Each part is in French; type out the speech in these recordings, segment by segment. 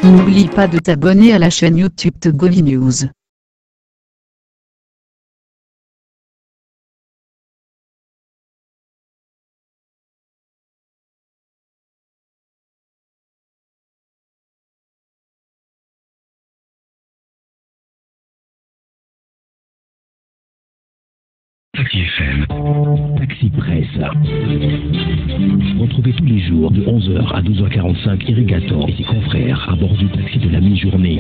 N'oublie pas de t'abonner à la chaîne YouTube Togovi News. Taxi FM, Taxi Presse. Retrouvez tous les jours de 11h à 12h45 Irrigator et ses confrères à bord du taxi de la mi-journée.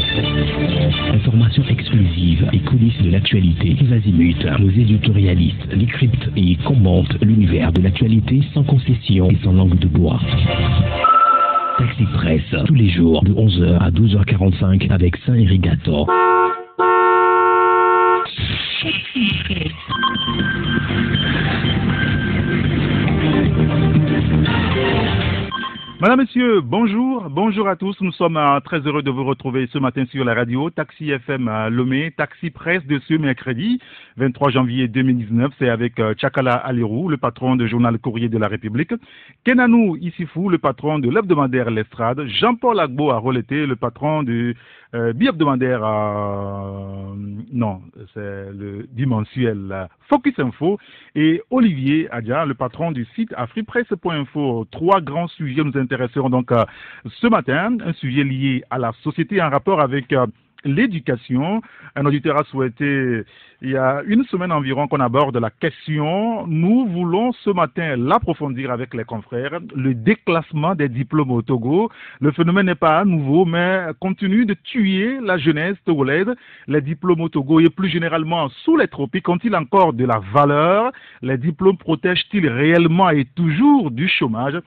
Informations exclusives et coulisses de l'actualité, tous azimuts. Nos éditorialistes décryptent et commentent l'univers de l'actualité sans concession et sans langue de bois. Taxi Presse, tous les jours de 11h à 12h45 avec Saint-Irrigator. Madame, Messieurs, bonjour à tous. Nous sommes très heureux de vous retrouver ce matin sur la radio Taxi FM Lomé, Taxi Presse de ce mercredi 23 janvier 2019. C'est avec Tchakala Alirou, le patron du journal Courrier de la République, Kenanou Issifou, le patron de l'hebdomadaire L'Estrade, Jean-Paul Agbo à Roleté, le patron du bi-hebdomadaire, non, c'est le bimensuel Focus Info, et Olivier Adja, le patron du site afripresse.info. Trois grands sujets nous intéresseront donc ce matin. Un sujet lié à la société en rapport avec l'éducation. Un auditeur a souhaité, il y a une semaine environ, qu'on aborde la question. Nous voulons ce matin l'approfondir avec les confrères. Le déclassement des diplômes au Togo. Le phénomène n'est pas nouveau, mais continue de tuer la jeunesse togolaise. Les diplômes au Togo et plus généralement sous les tropiques ont-ils encore de la valeur? Les diplômes protègent-ils réellement et toujours du chômage?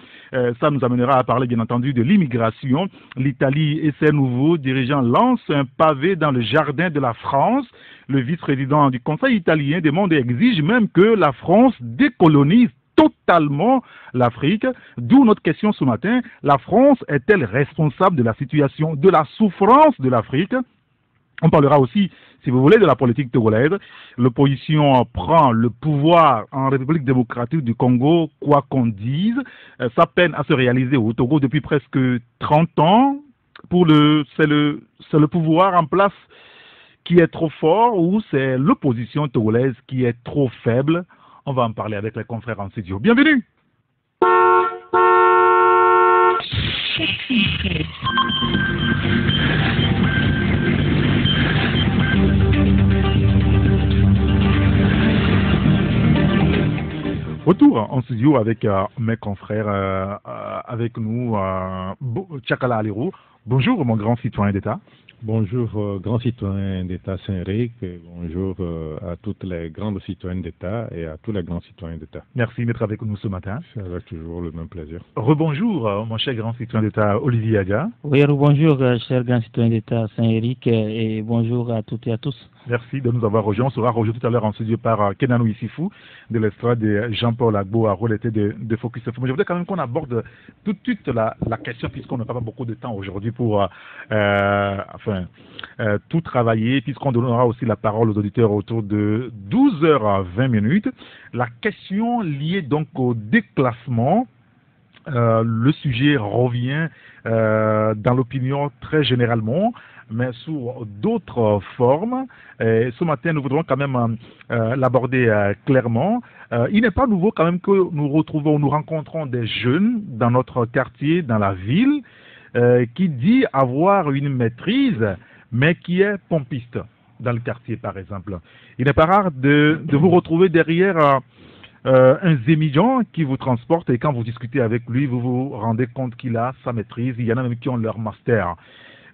Ça nous amènera à parler bien entendu de l'immigration. L'Italie et ses nouveaux dirigeants lancent un pavé dans le jardin de la France. Le vice-président du Conseil italien demande et exige même que la France décolonise totalement l'Afrique. D'où notre question ce matin. La France est-elle responsable de la situation, de la souffrance de l'Afrique? On parlera aussi, si vous voulez, de la politique togolaise. L'opposition prend le pouvoir en République démocratique du Congo, quoi qu'on dise. Ça peine à se réaliser au Togo depuis presque 30 ans. C'est le pouvoir en place qui est trop fort ou c'est l'opposition togolaise qui est trop faible? On va en parler avec les confrères en studio. Bienvenue! Retour en studio avec mes confrères, avec nous, Tchakala Alirou. Bonjour mon grand citoyen d'État. Bonjour grand citoyen d'État Saint-Ric, bonjour à toutes les grandes citoyennes d'État et à tous les grands citoyens d'État. Merci d'être avec nous ce matin. C'est avec toujours le même plaisir. Rebonjour mon cher grand citoyen d'État Olivier Adja. Oui, rebonjour cher grand citoyen d'État Saint-Éric et bonjour à toutes et à tous. Merci de nous avoir rejoints. On sera rejoint tout à l'heure en studio par Kenanou Issifou de l'Estrade et Jean-Paul Agbo à Roleté de Focus Info. Mais je voudrais quand même qu'on aborde tout de suite la question, puisqu'on n'a pas beaucoup de temps aujourd'hui pour tout travailler, puisqu'on donnera aussi la parole aux auditeurs autour de 12h à 20 minutes. La question liée donc au déclassement. Le sujet revient dans l'opinion très généralement, mais sous d'autres formes. Et ce matin, nous voudrons quand même l'aborder clairement. Il n'est pas nouveau quand même que nous rencontrons des jeunes dans notre quartier, dans la ville, qui dit avoir une maîtrise, mais qui est pompiste dans le quartier, par exemple. Il n'est pas rare de vous retrouver derrière un zémidjan qui vous transporte et quand vous discutez avec lui, vous vous rendez compte qu'il a sa maîtrise. Il y en a même qui ont leur master.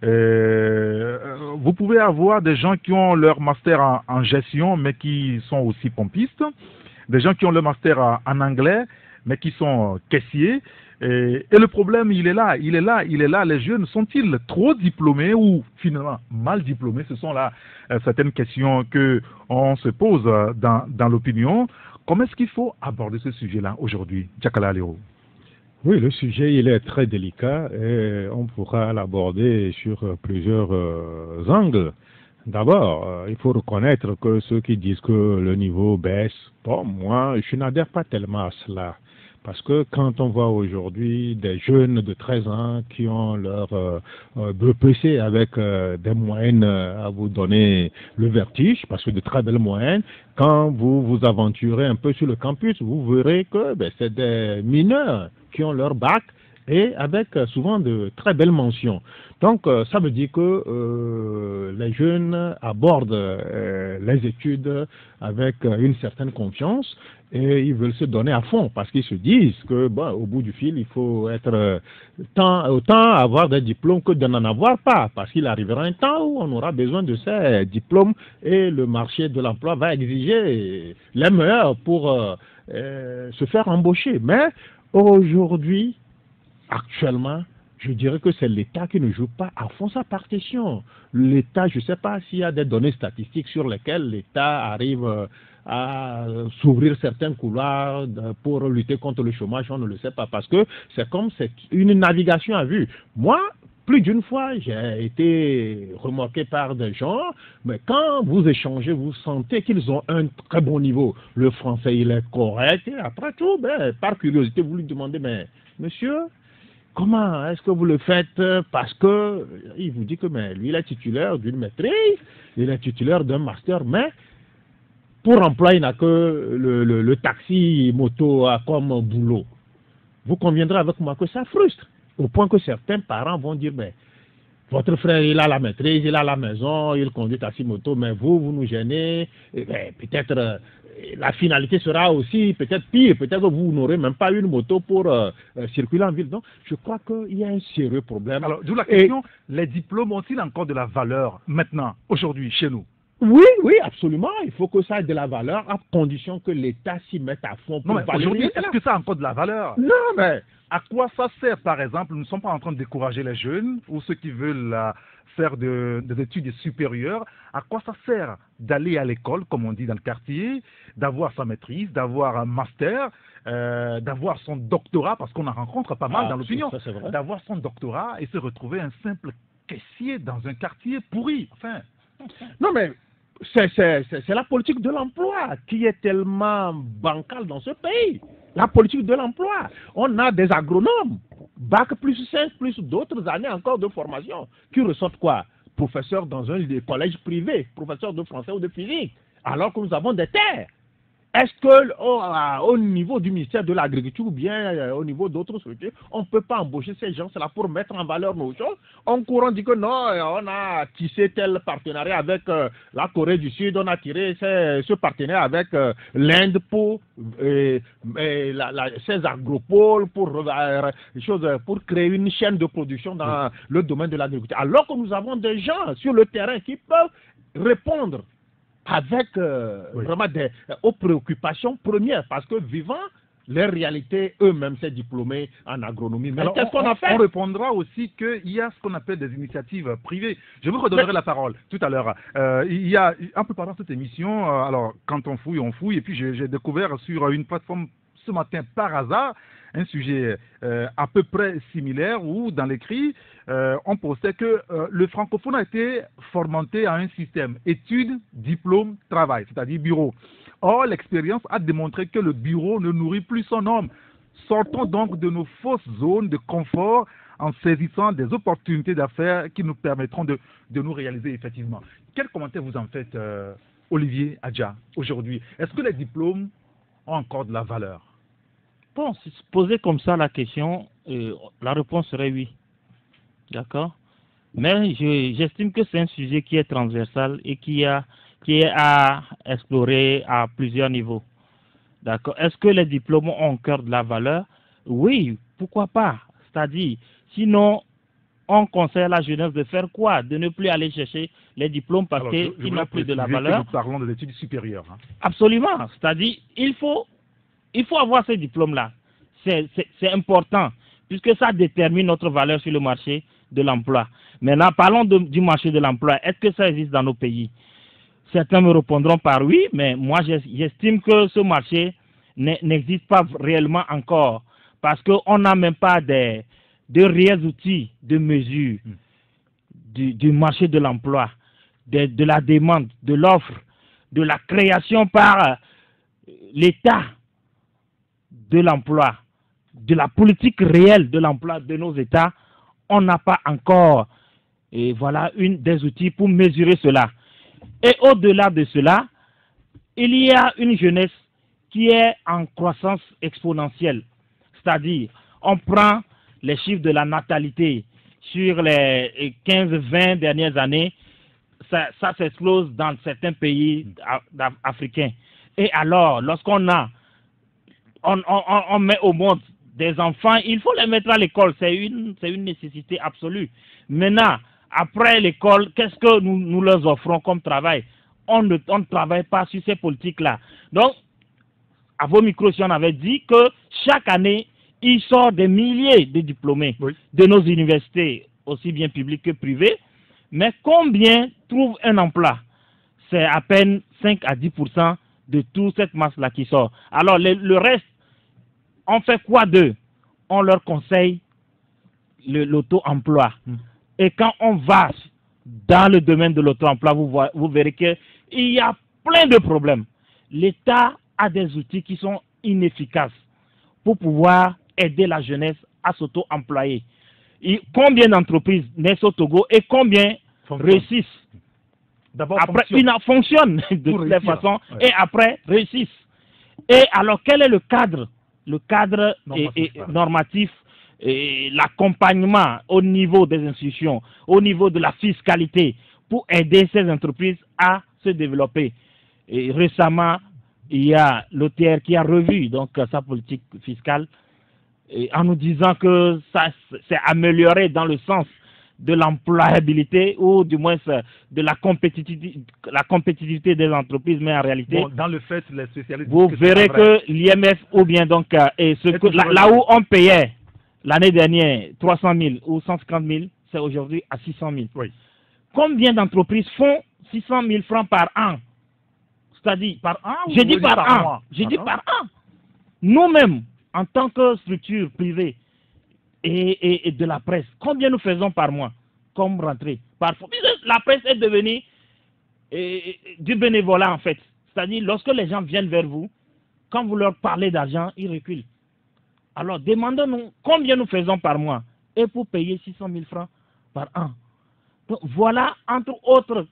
Vous pouvez avoir des gens qui ont leur master en gestion mais qui sont aussi pompistes, des gens qui ont leur master en anglais mais qui sont caissiers. Et le problème, il est là. Les jeunes sont-ils trop diplômés ou finalement mal diplômés? Ce sont là certaines questions que on se pose dans l'opinion. Comment est-ce qu'il faut aborder ce sujet-là aujourd'hui, Tchakala Alirou? Oui, le sujet, il est très délicat et on pourra l'aborder sur plusieurs angles. D'abord, il faut reconnaître que ceux qui disent que le niveau baisse, bon, moi, je n'adhère pas tellement à cela. Parce que quand on voit aujourd'hui des jeunes de 13 ans qui ont leur BPC avec des moyennes à vous donner le vertige, parce que de très belles moyennes, quand vous vous aventurez un peu sur le campus, vous verrez que c'est des mineurs qui ont leur bac et avec souvent de très belles mentions. Donc, ça veut dire que les jeunes abordent les études avec une certaine confiance et ils veulent se donner à fond parce qu'ils se disent que, bon, au bout du fil, il faut être autant avoir des diplômes que de n'en avoir pas, parce qu'il arrivera un temps où on aura besoin de ces diplômes et le marché de l'emploi va exiger les meilleurs pour se faire embaucher. Mais aujourd'hui, actuellement, je dirais que c'est l'État qui ne joue pas à fond sa partition. L'État, je ne sais pas s'il y a des données statistiques sur lesquelles l'État arrive à s'ouvrir certains couloirs pour lutter contre le chômage, on ne le sait pas, parce que c'est comme c'est une navigation à vue. Moi, plus d'une fois, j'ai été remarqué par des gens, mais quand vous échangez, vous sentez qu'ils ont un très bon niveau. Le français, il est correct, et après tout, par curiosité, vous lui demandez, mais monsieur, comment est-ce que vous le faites? Parce que il vous dit que lui, il est titulaire d'une maîtrise, il est titulaire d'un master, mais pour emploi, il n'a que le taxi moto comme boulot. Vous conviendrez avec moi que ça frustre, au point que certains parents vont dire, votre frère, il a la maîtrise, il a la maison, il conduit taxi moto, mais vous nous gênez. Peut-être la finalité sera aussi peut-être pire. Peut-être que vous n'aurez même pas une moto pour circuler en ville. Donc, je crois qu'il y a un sérieux problème. Alors, d'où la question, les diplômes ont-ils encore de la valeur maintenant, aujourd'hui, chez nous? Oui, oui, absolument. Il faut que ça ait de la valeur à condition que l'État s'y mette à fond. Non, mais aujourd'hui, est-ce que ça a encore de la valeur? Non, mais à quoi ça sert, par exemple? Nous ne sommes pas en train de décourager les jeunes ou ceux qui veulent faire des études supérieures. À quoi ça sert d'aller à l'école, comme on dit dans le quartier, d'avoir sa maîtrise, d'avoir un master, d'avoir son doctorat, parce qu'on en rencontre pas mal dans l'opinion, d'avoir son doctorat et se retrouver un simple caissier dans un quartier pourri. Enfin. Non, mais c'est la politique de l'emploi qui est tellement bancale dans ce pays. La politique de l'emploi. On a des agronomes, bac plus 5, plus d'autres années encore de formation, qui ressortent quoi? Professeurs dans un collège privé, professeurs de français ou de physique, alors que nous avons des terres. Est-ce que au niveau du ministère de l'Agriculture ou bien au niveau d'autres structures, on ne peut pas embaucher ces gens-là pour mettre en valeur nos choses? En courant dit que non, on a tissé tel partenariat avec la Corée du Sud, on a tiré ce partenariat avec l'Inde pour ces agropoles, pour créer une chaîne de production dans le domaine de l'agriculture. Alors que nous avons des gens sur le terrain qui peuvent répondre avec vraiment aux préoccupations premières, parce que vivant les réalités eux-mêmes, c'est diplômés en agronomie. Mais qu'est-ce qu'on a fait? On répondra aussi qu'il y a ce qu'on appelle des initiatives privées. Je vous redonnerai la parole tout à l'heure. Il y a un peu pendant cette émission, alors quand on fouille, et puis j'ai découvert sur une plateforme ce matin par hasard un sujet à peu près similaire où dans l'écrit on postait que le francophone a été formaté à un système études, diplôme, travail, c'est-à-dire bureau. Or, l'expérience a démontré que le bureau ne nourrit plus son homme. Sortons donc de nos fausses zones de confort en saisissant des opportunités d'affaires qui nous permettront de nous réaliser effectivement. Quel commentaire vous en faites, Olivier Adja, aujourd'hui? Est-ce que les diplômes ont encore de la valeur? Bon, si se poser comme ça la question, la réponse serait oui. D'accord? Mais j'estime que c'est un sujet qui est transversal et qui est à explorer à plusieurs niveaux. D'accord? Est-ce que les diplômes ont encore de la valeur? Oui, pourquoi pas? C'est-à-dire, sinon, on conseille à la jeunesse de faire quoi? De ne plus aller chercher les diplômes parce qu'ils n'ont plus de la valeur. Nous parlons de l'étude supérieure. Hein. Absolument. C'est-à-dire, il faut avoir ces diplômes-là. C'est important, puisque ça détermine notre valeur sur le marché de l'emploi. Maintenant, parlons du marché de l'emploi. Est-ce que ça existe dans nos pays? Certains me répondront par oui, mais moi, j'estime que ce marché n'existe pas réellement encore. parce qu'on n'a même pas de réels outils de mesure du marché de l'emploi, de la demande, de l'offre, de la création par l'État de l'emploi, de la politique réelle de l'emploi de nos États. On n'a pas encore voilà, des outils pour mesurer cela. Et au-delà de cela, il y a une jeunesse qui est en croissance exponentielle. C'est-à-dire, on prend les chiffres de la natalité sur les 15-20 dernières années, ça s'explose dans certains pays africains. Et alors, lorsqu'on on met au monde des enfants, il faut les mettre à l'école. C'est une nécessité absolue. Maintenant, après l'école, qu'est-ce que nous leur offrons comme travail? On ne travaille pas sur ces politiques-là. Donc, à vos micros, si on avait dit que chaque année, il sort des milliers de diplômés de nos universités, aussi bien publiques que privées, mais combien trouvent un emploi? C'est à peine 5 à 10% de toute cette masse-là qui sort. Alors, le reste, on fait quoi d'eux? On leur conseille l'auto-emploi. Et quand on va dans le domaine de l'auto-emploi, vous verrez qu'il y a plein de problèmes. L'État a des outils qui sont inefficaces pour pouvoir aider la jeunesse à s'auto-employer. Combien d'entreprises naissent au Togo et combien réussissent? D'abord, après, une fonctionne de toutes les façons et après réussissent. Et alors, quel est le cadre? Le cadre normatif, l'accompagnement au niveau des institutions, au niveau de la fiscalité, pour aider ces entreprises à se développer. Et récemment, il y a l'OTR qui a revu donc sa politique fiscale en nous disant que ça s'est amélioré dans le sens de l'employabilité ou du moins de la compétitivité des entreprises, mais en réalité, bon, dans le fait, les spécialistes vous verrez que l'IMF ou bien donc là où on payait l'année dernière 300 000 ou 150 000, c'est aujourd'hui à 600 000. Oui. Combien d'entreprises font 600 000 francs par an? C'est-à-dire par an? Je dis par an. Je dis par an. Nous-mêmes, en tant que structure privée et de la presse, combien nous faisons par mois comme rentrée? Parfois, la presse est devenue du bénévolat en fait. C'est-à-dire, lorsque les gens viennent vers vous, quand vous leur parlez d'argent, ils reculent. Alors, demandons-nous combien nous faisons par mois et pour payer 600 000 francs par an. Donc, voilà, entre autres,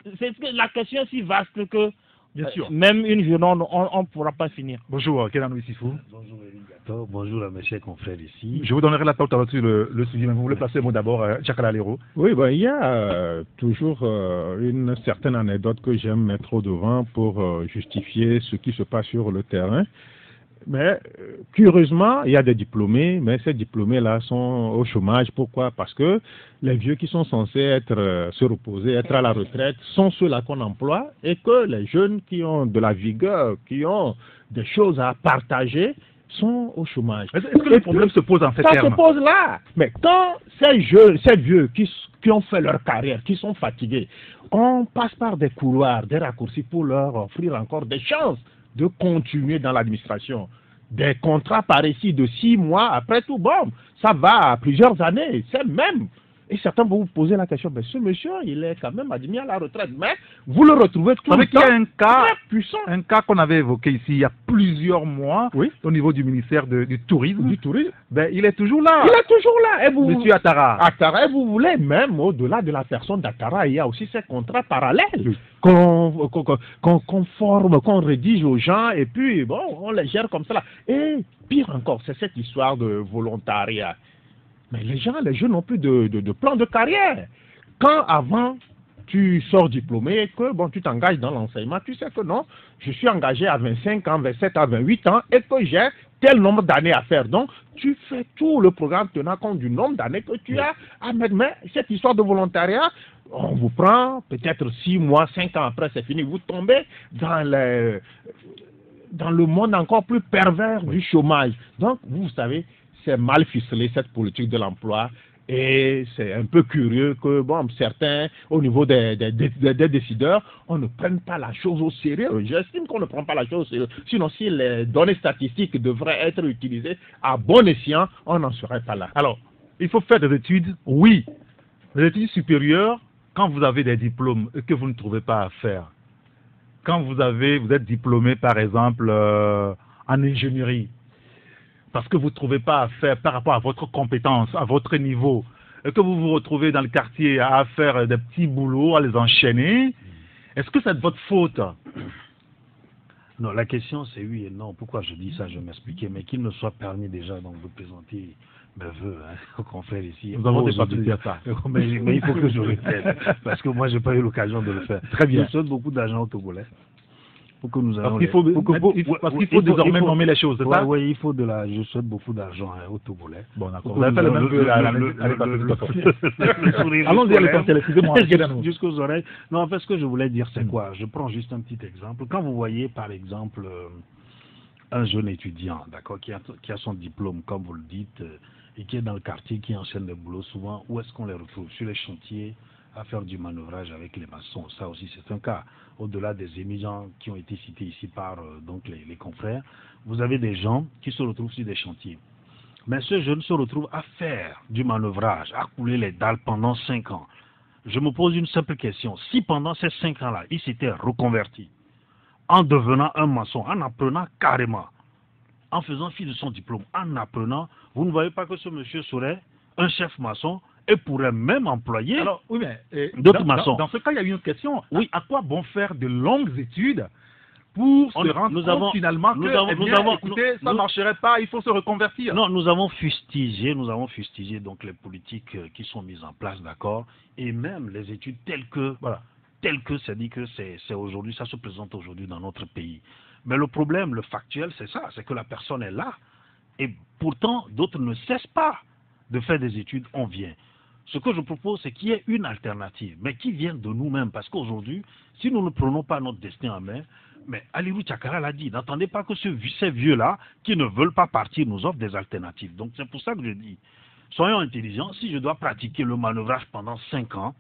la question est si vaste que bien sûr. Même une journée, on ne pourra pas finir. Bonjour, Kenanou Issifou. Bonjour, Eric Gator. Bonjour à mes chers confrères ici. Je vous donnerai la parole sur le sujet, mais vous voulez placer le mot d'abord, Chakala Alero. Oui, ben, il y a toujours une certaine anecdote que j'aime mettre au devant pour justifier ce qui se passe sur le terrain. Mais curieusement, il y a des diplômés, mais ces diplômés-là sont au chômage. Pourquoi? Parce que les vieux qui sont censés se reposer, être à la retraite, sont ceux-là qu'on emploie, et que les jeunes qui ont de la vigueur, qui ont des choses à partager, sont au chômage. Est-ce que le problème se pose en ces termes? Ça se pose là. Mais quand ces jeunes, ces vieux qui ont fait leur carrière, qui sont fatigués, on passe par des couloirs, des raccourcis pour leur offrir encore des chances de continuer dans l'administration. Des contrats par ici de 6 mois, après tout, bon, ça va à plusieurs années, c'est même. Et certains vont vous poser la question, mais ce monsieur, il est quand même admis à la retraite, mais vous le retrouvez tout le temps. Il y a un cas, très puissant. Un cas qu'on avait évoqué ici il y a plusieurs mois, oui, au niveau du ministère du Tourisme. Du tourisme. Ben, il est toujours là. Il est toujours là. Et vous, monsieur Attara. Attara, et vous voulez, même au-delà de la personne d'Attara, il y a aussi ces contrats parallèles. Oui. Qu'on forme, qu'on rédige aux gens, et puis, bon, on les gère comme ça. Et pire encore, c'est cette histoire de volontariat. Mais les jeunes n'ont plus de plan de carrière. Quand avant, tu sors diplômé et que bon, tu t'engages dans l'enseignement, tu sais que non, je suis engagé à 25 ans, 27 ans, 28 ans et que j'ai tel nombre d'années à faire. Donc, tu fais tout le programme tenant compte du nombre d'années que tu as à mettre. Mais cette histoire de volontariat, on vous prend peut-être 6 mois, 5 ans après, c'est fini. Vous tombez dans le monde encore plus pervers du chômage. Donc, vous savez, c'est mal ficelé cette politique de l'emploi Et c'est un peu curieux que, bon, certains, au niveau des décideurs, on ne prenne pas la chose au sérieux. J'estime qu'on ne prend pas la chose au sérieux. Sinon, si les données statistiques devraient être utilisées à bon escient, on n'en serait pas là. Alors, il faut faire des études, oui. Des études supérieures, quand vous avez des diplômes et que vous ne trouvez pas à faire. Quand vous êtes diplômé, par exemple, en ingénierie, parce que vous ne trouvez pas à faire par rapport à votre compétence, à votre niveau, et que vous vous retrouvez dans le quartier à faire des petits boulots, à les enchaîner, est-ce que c'est de votre faute? Non, la question c'est oui et non. Pourquoi je dis ça, je vais m'expliquer, mais qu'il me soit permis déjà donc, de présenter mes voeux aux confrères ici. Nous avons débattu de dire ça. Mais il faut que je répète, parce que moi, je n'ai pas eu l'occasion de le faire. Très bien. Je souhaite beaucoup d'argent aux Togolais. Pour que nous parce qu'il faut désormais nommer les choses, c'est ça? Oui, il faut je souhaite beaucoup d'argent aux Togolais. Bon, d'accord. Vous avez fait le même peu l'année passée. Allons-y à l'essentiel, excusez-moi. Jusqu'aux oreilles. Non, en fait, ce que je voulais dire, c'est quoi? Je prends juste un petit exemple. Quand vous voyez, par exemple, un jeune étudiant, d'accord, qui a son diplôme, comme vous le dites, et qui est dans le quartier, qui enchaîne des boulots, souvent, où est-ce qu'on les retrouve? Sur les chantiers, à faire du manœuvrage avec les maçons. Ça aussi, c'est un cas. Au-delà des émigrants qui ont été cités ici par donc les confrères, vous avez des gens qui se retrouvent sur des chantiers. Mais ce jeune se retrouve à faire du manœuvrage, à couler les dalles pendant 5 ans. Je me pose une simple question. Si pendant ces 5 ans-là, il s'était reconverti, en devenant un maçon, en apprenant carrément, en faisant fi de son diplôme, en apprenant, vous ne voyez pas que ce monsieur serait un chef maçon et pourrait même employer d'autres maçons. Dans ce cas, il y a une question. Oui. À quoi bon faire de longues études pour se rendre compte finalement que, écoutez, ça ne marcherait pas, il faut se reconvertir? Non, nous avons fustigé donc les politiques qui sont mises en place, d'accord, et même les études telles que c'est dit que c'est aujourd'hui, ça se présente aujourd'hui dans notre pays. Mais le problème, le factuel, c'est ça, c'est que la personne est là, et pourtant d'autres ne cessent pas de faire des études, on vient. Ce que je propose, c'est qu'il y ait une alternative, mais qui vienne de nous-mêmes. Parce qu'aujourd'hui, si nous ne prenons pas notre destin en main, mais Aliru Tchakara l'a dit, n'attendez pas que ces vieux-là, qui ne veulent pas partir, nous offrent des alternatives. Donc c'est pour ça que je dis, soyons intelligents, si je dois pratiquer le manœuvrage pendant 5 ans,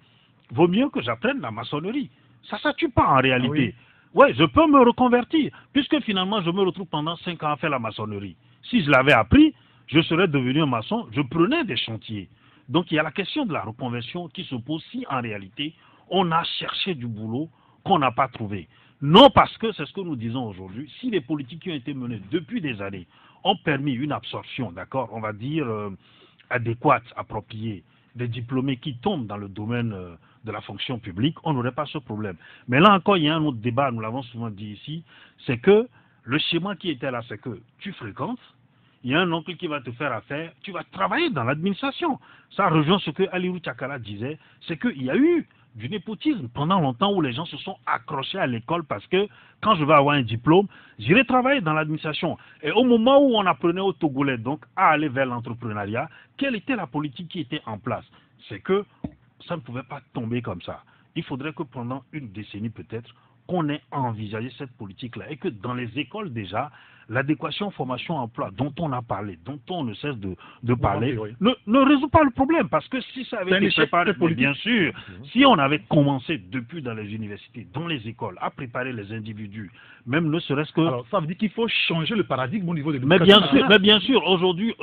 vaut mieux que j'apprenne la maçonnerie. Ça ne tue pas en réalité. Oui, je peux me reconvertir, puisque finalement je me retrouve pendant 5 ans à faire la maçonnerie. Si je l'avais appris, je serais devenu un maçon, je prenais des chantiers. Donc il y a la question de la reconversion qui se pose si en réalité on a cherché du boulot qu'on n'a pas trouvé. Non parce que c'est ce que nous disons aujourd'hui, si les politiques qui ont été menées depuis des années ont permis une absorption, d'accord, on va dire adéquate, appropriée, des diplômés qui tombent dans le domaine de la fonction publique, on n'aurait pas ce problème. Mais là encore, il y a un autre débat, nous l'avons souvent dit ici, c'est que le schéma qui était là, c'est que tu fréquentes, il y a un oncle qui va te faire affaire, tu vas travailler dans l'administration. Ça rejoint ce que Aliru Tchakara disait, c'est qu'il y a eu du népotisme pendant longtemps où les gens se sont accrochés à l'école parce que quand je vais avoir un diplôme, j'irai travailler dans l'administration. Et au moment où on apprenait aux Togolais donc à aller vers l'entrepreneuriat, quelle était la politique qui était en place? C'est que ça ne pouvait pas tomber comme ça. Il faudrait que pendant une décennie peut-être, qu'on ait envisagé cette politique-là et que dans les écoles déjà, l'adéquation formation-emploi dont on a parlé, dont on ne cesse de parler, ne résout pas le problème. Parce que si ça avait été préparé, bien sûr, si on avait commencé depuis dans les universités, dans les écoles, à préparer les individus, même ne serait-ce que... Alors, ça veut dire qu'il faut changer le paradigme au niveau de l'éducation. Mais bien sûr, aujourd'hui,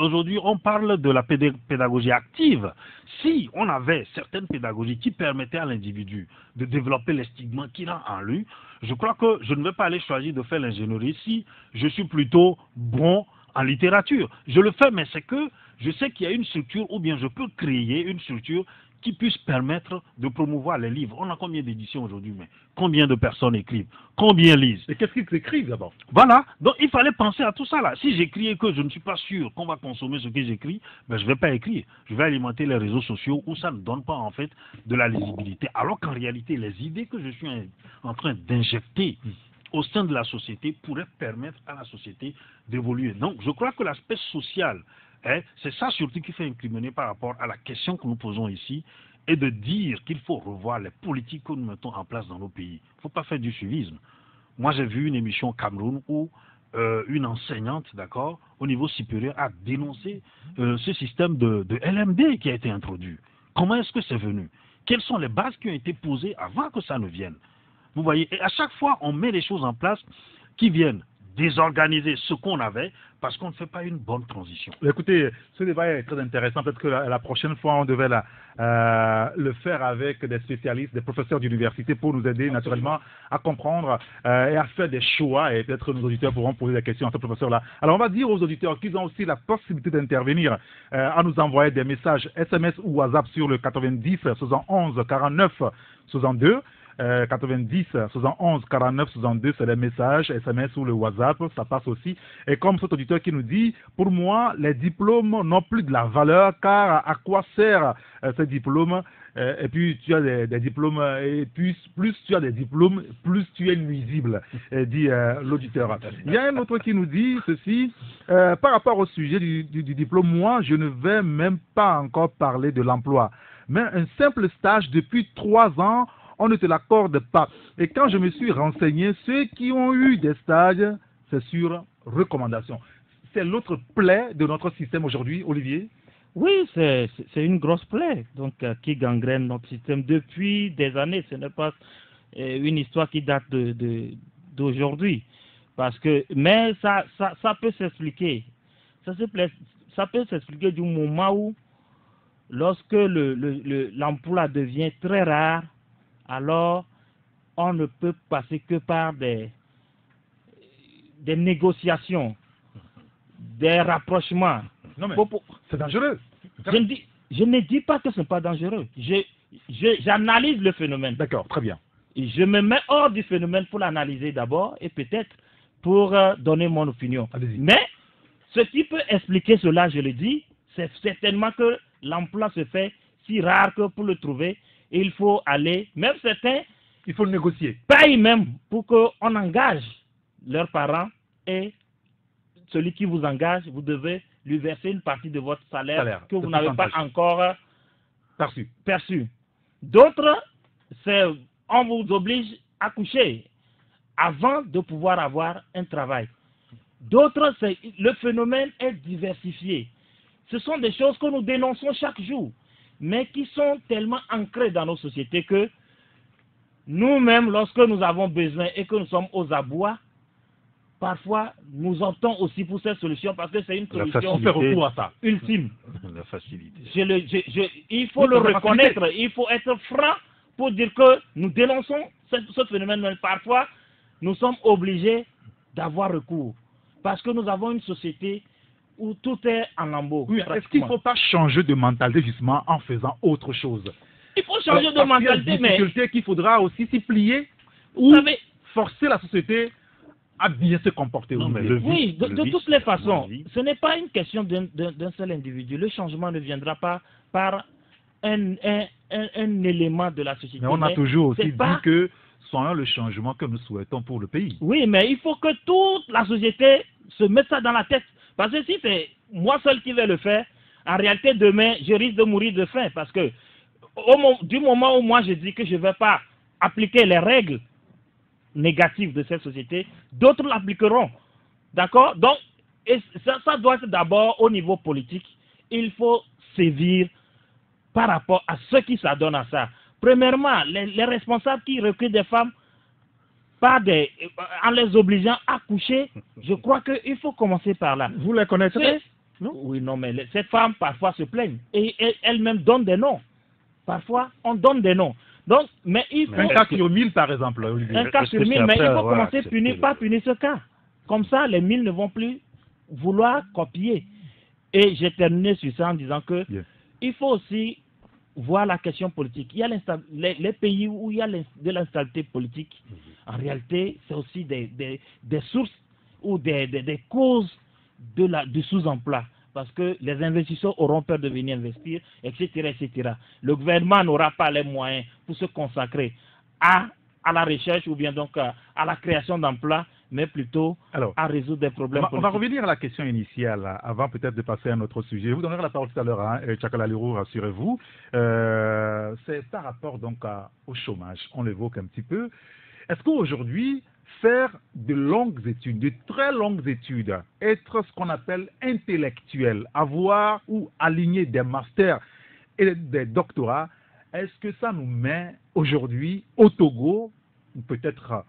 on parle de la pédagogie active. Si on avait certaines pédagogies qui permettaient à l'individu de développer les stigmas qu'il a en lui, je crois que je ne vais pas aller choisir de faire l'ingénierie si je suis plutôt bon en littérature. Je le fais, mais c'est que je sais qu'il y a une structure ou bien je peux créer une structure qui puisse permettre de promouvoir les livres. On a combien d'éditions aujourd'hui, mais combien de personnes écrivent? Combien lisent? Et qu'est-ce qu'ils écrivent d'abord? Voilà, donc il fallait penser à tout ça là. Si j'écris et que je ne suis pas sûr qu'on va consommer ce que j'écris, ben, je ne vais pas écrire. Je vais alimenter les réseaux sociaux où ça ne donne pas en fait de la lisibilité. Alors qu'en réalité, les idées que je suis en train d'injecter au sein de la société pourraient permettre à la société d'évoluer. Donc je crois que l'aspect social, c'est ça surtout qui fait incriminer par rapport à la question que nous posons ici, et de dire qu'il faut revoir les politiques que nous mettons en place dans nos pays. Il ne faut pas faire du suivisme. Moi, j'ai vu une émission au Cameroun où une enseignante, d'accord, au niveau supérieur, a dénoncé ce système de LMD qui a été introduit. Comment est-ce que c'est venu? Quelles sont les bases qui ont été posées avant que ça ne vienne? Vous voyez, et à chaque fois, on met les choses en place qui viennent désorganiser ce qu'on avait parce qu'on ne fait pas une bonne transition. Écoutez, ce débat est très intéressant. Peut-être que la prochaine fois, on devait le faire avec des spécialistes, des professeurs d'université pour nous aider naturellement à comprendre et à faire des choix. Et peut-être nos auditeurs pourront poser des questions à ce professeur-là. Alors, on va dire aux auditeurs qu'ils ont aussi la possibilité d'intervenir à nous envoyer des messages SMS ou WhatsApp sur le 90 71 49 62. 90 71 49 62, c'est les messages SMS ou le WhatsApp, ça passe aussi. Et comme cet auditeur qui nous dit, pour moi, les diplômes n'ont plus de la valeur, car à quoi sert ces diplômes? Et puis tu as des diplômes, et plus tu as des diplômes, plus tu es nuisible, dit l'auditeur. Il y a un autre qui nous dit ceci, par rapport au sujet du diplôme, moi, je ne vais même pas encore parler de l'emploi, mais un simple stage depuis 3 ans, on ne te l'accorde pas. Et quand je me suis renseigné, ceux qui ont eu des stages, c'est sur recommandation. C'est l'autre plaie de notre système aujourd'hui, Olivier? Oui, c'est une grosse plaie donc, qui gangrène notre système depuis des années. Ce n'est pas une histoire qui date d'aujourd'hui. Mais ça peut s'expliquer. Ça peut s'expliquer du moment où, lorsque l'emploi devient très rare, alors on ne peut passer que par des négociations, des rapprochements. Non mais c'est dangereux. Je ne dis pas que ce n'est pas dangereux. J'analyse le phénomène. D'accord, très bien. Je me mets hors du phénomène pour l'analyser d'abord et peut-être pour donner mon opinion. Mais ce qui peut expliquer cela, je le dis, c'est certainement que l'emploi se fait si rare que pour le trouver, il faut aller, même certains, il faut le négocier. Payent même pour qu'on engage leurs parents et celui qui vous engage, vous devez lui verser une partie de votre salaire que vous n'avez pas encore perçu. D'autres, on vous oblige à coucher avant de pouvoir avoir un travail. D'autres, le phénomène est diversifié. Ce sont des choses que nous dénonçons chaque jour, mais qui sont tellement ancrées dans nos sociétés que nous-mêmes, lorsque nous avons besoin et que nous sommes aux abois, parfois nous optons aussi pour cette solution parce que c'est une solution ultime. La facilité. Il faut le reconnaître, il faut être franc pour dire que nous dénonçons ce phénomène, mais parfois nous sommes obligés d'avoir recours parce que nous avons une société où tout est en lambeaux. Oui, est-ce qu'il ne faut pas changer de mentalité justement en faisant autre chose? Il faut changer de mentalité, mais... Il y a des difficultés qu'il faudra aussi s'y plier ou forcer la société à bien se comporter. Non, mais oui, de toutes les façons, ce n'est pas une question d'un seul individu. Le changement ne viendra pas par un élément de la société. Mais on a toujours aussi dit que c'est le changement que nous souhaitons pour le pays. Oui, mais il faut que toute la société se mette ça dans la tête. Parce que si c'est moi seul qui vais le faire, en réalité, demain, je risque de mourir de faim. Parce que du moment où moi je dis que je ne vais pas appliquer les règles négatives de cette société, d'autres l'appliqueront. D'accord? Donc, ça doit être d'abord au niveau politique. Il faut sévir par rapport à ceux qui s'adonnent à ça. Premièrement, les responsables qui recrutent des femmes en les obligeant à coucher, je crois qu'il faut commencer par là. Vous les connaîtrez? Non? Oui, non, mais ces femmes parfois se plaignent et elles-mêmes donnent des noms. Parfois, on donne des noms. Donc, mais il faut... Un cas sur 1000, par exemple, Olivier. Un cas sur 1000, mais il faut commencer par punir ce cas. Comme ça, les 1000 ne vont plus vouloir copier. Et j'ai terminé sur ça en disant que il faut aussi voir la question politique. Il y a les pays où il y a de l'instabilité politique. En réalité, c'est aussi des sources ou des causes du sous-emploi. Parce que les investisseurs auront peur de venir investir, etc., etc. Le gouvernement n'aura pas les moyens pour se consacrer à la recherche ou bien donc à la création d'emplois, mais plutôt à résoudre des problèmes politiques. On va revenir à la question initiale, avant peut-être de passer à un autre sujet. Je vous donnerai la parole tout à l'heure, Tchakala Alirou, rassurez-vous. C'est par rapport donc au chômage, on l'évoque un petit peu. Est-ce qu'aujourd'hui, faire de longues études, de très longues études, être ce qu'on appelle intellectuel, avoir ou aligner des masters et des doctorats, est-ce que ça nous met aujourd'hui au Togo, ou peut-être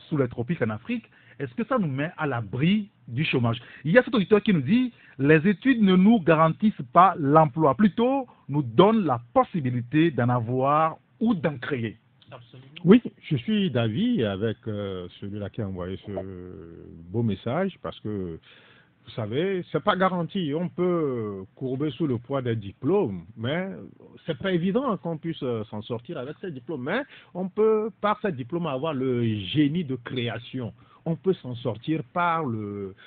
sous les tropiques en Afrique, est-ce que ça nous met à l'abri du chômage? Il y a cet auditeur qui nous dit les études ne nous garantissent pas l'emploi, plutôt nous donnent la possibilité d'en avoir ou d'en créer. Absolument. Oui, je suis d'avis avec celui-là qui a envoyé ce beau message parce que, vous savez, c'est pas garanti. On peut courber sous le poids des diplômes, mais c'est pas évident qu'on puisse s'en sortir avec ces diplômes. Mais on peut, par ces diplômes, avoir le génie de création. On peut s'en sortir par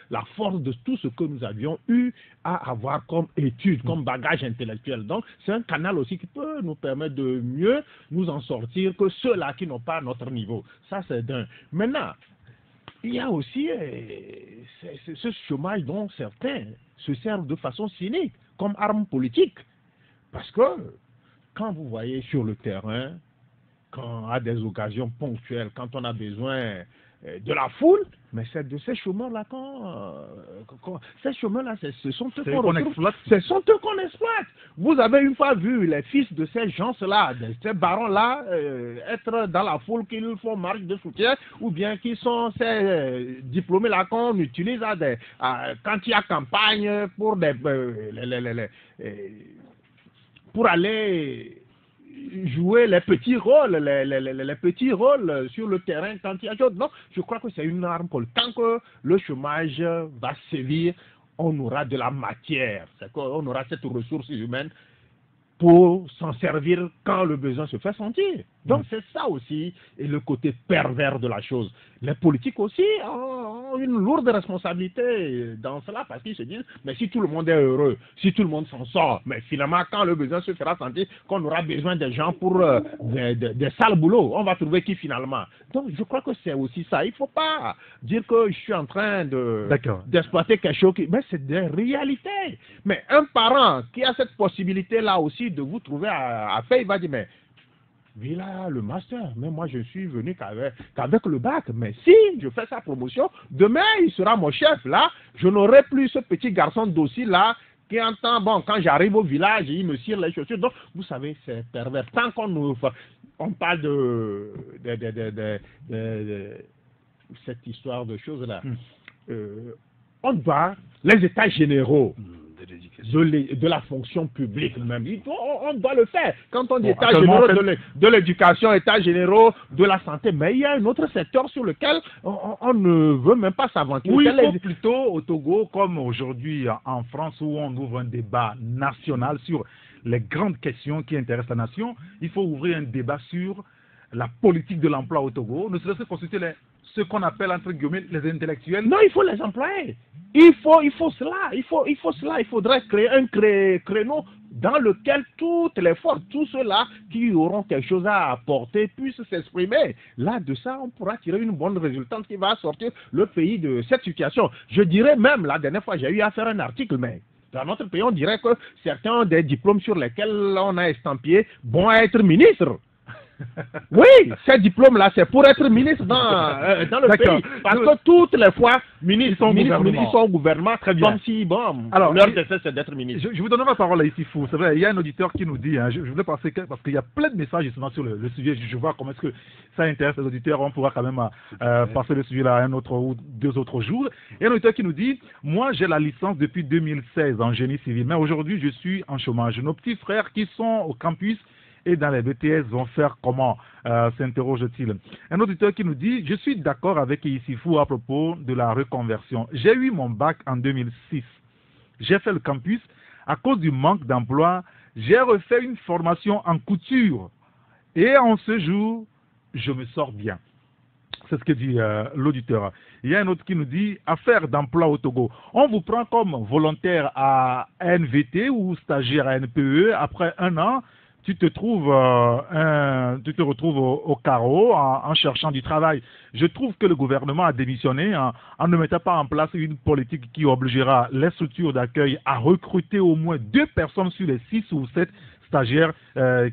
la force de tout ce que nous avions eu à avoir comme étude, comme bagage intellectuel. Donc, c'est un canal aussi qui peut nous permettre de mieux nous en sortir que ceux-là qui n'ont pas notre niveau. Ça, c'est d'un. Maintenant, il y a aussi ce chômage dont certains se servent de façon cynique, comme arme politique. Parce que, quand vous voyez sur le terrain, quand à des occasions ponctuelles, quand on a besoin de la foule, mais c'est de ces chômeurs-là ces chômeurs-là, ce sont eux qu'on exploite. Ce sont eux qu'on exploite. Vous avez une fois vu les fils de ces gens-là, de ces barons-là, être dans la foule, qu'ils font marche de soutien, ou bien qui sont ces diplômés-là qu'on utilise quand il y a campagne pour pour aller jouer les petits rôles, les petits rôles sur le terrain quand il y a chose. Non, je crois que c'est une arme pour tant que le chômage va sévir, on aura de la matière, c'est qu'on aura cette ressource humaine pour s'en servir quand le besoin se fait sentir. Donc c'est ça aussi, et le côté pervers de la chose. Les politiques aussi ont une lourde responsabilité dans cela, parce qu'ils se disent, mais si tout le monde est heureux, si tout le monde s'en sort, mais finalement quand le besoin se fera sentir, qu'on aura besoin des gens pour des sales boulots, on va trouver qui finalement? Donc je crois que c'est aussi ça. Il ne faut pas dire que je suis en train d'exploiter quelque chose, mais c'est des réalités. Mais un parent qui a cette possibilité-là aussi de vous trouver à faire, il va dire, mais il a le master, mais moi je suis venu qu'avec le bac. Mais si je fais sa promotion, demain il sera mon chef. Là, je n'aurai plus ce petit garçon d'aussi là qui entend, bon, quand j'arrive au village, il me cire les chaussures. Donc, vous savez, c'est pervers. Tant qu'on parle de cette histoire de choses-là, on doit, les états généraux de la fonction publique même, on doit le faire. Quand on dit états généraux de l'éducation, états généraux de la santé, mais il y a un autre secteur sur lequel on ne veut même pas s'aventurer. Oui, il faut plutôt au Togo, comme aujourd'hui en France, où on ouvre un débat national sur les grandes questions qui intéressent la nation, il faut ouvrir un débat sur la politique de l'emploi au Togo, ne serait-ce que consulter ce qu'on appelle entre guillemets les intellectuels. Non, il faut les employer. Il faut cela. Il faudrait créer un créneau dans lequel toutes les forces, tous ceux-là qui auront quelque chose à apporter puissent s'exprimer. Là, de ça, on pourra tirer une bonne résultante qui va sortir le pays de cette situation. Je dirais même, la dernière fois, j'ai eu à faire un article, mais dans notre pays, on dirait que certains ont des diplômes sur lesquels on a estampillé bon à être ministre. Oui, ces diplômes-là, c'est pour être ministre dans le pays. Parce que toutes les fois, ministres sont au gouvernement, très bien. Comme si, bon, alors, leur décès, c'est d'être ministre. Je vous donne la parole ici, Fou. C'est vrai, il y a un auditeur qui nous dit, je voulais passer, parce qu'il y a plein de messages justement sur le sujet, je vois comment est-ce que ça intéresse les auditeurs, on pourra quand même passer le sujet là un autre ou deux autres jours. Il y a un auditeur qui nous dit, moi j'ai la licence depuis 2016 en génie civil, mais aujourd'hui je suis en chômage. Nos petits frères qui sont au campus et dans les BTS vont faire comment, s'interroge-t-il. Un auditeur qui nous dit, je suis d'accord avec Issifou à propos de la reconversion. J'ai eu mon bac en 2006. J'ai fait le campus. À cause du manque d'emploi, j'ai refait une formation en couture. Et en ce jour, je me sors bien. C'est ce que dit l'auditeur. Il y a un autre qui nous dit, affaire d'emploi au Togo. On vous prend comme volontaire à NVT ou stagiaire à NPE. Après un an, tu te retrouves au carreau en cherchant du travail. Je trouve que le gouvernement a démissionné en ne mettant pas en place une politique qui obligera les structures d'accueil à recruter au moins 2 personnes sur les 6 ou 7 stagiaires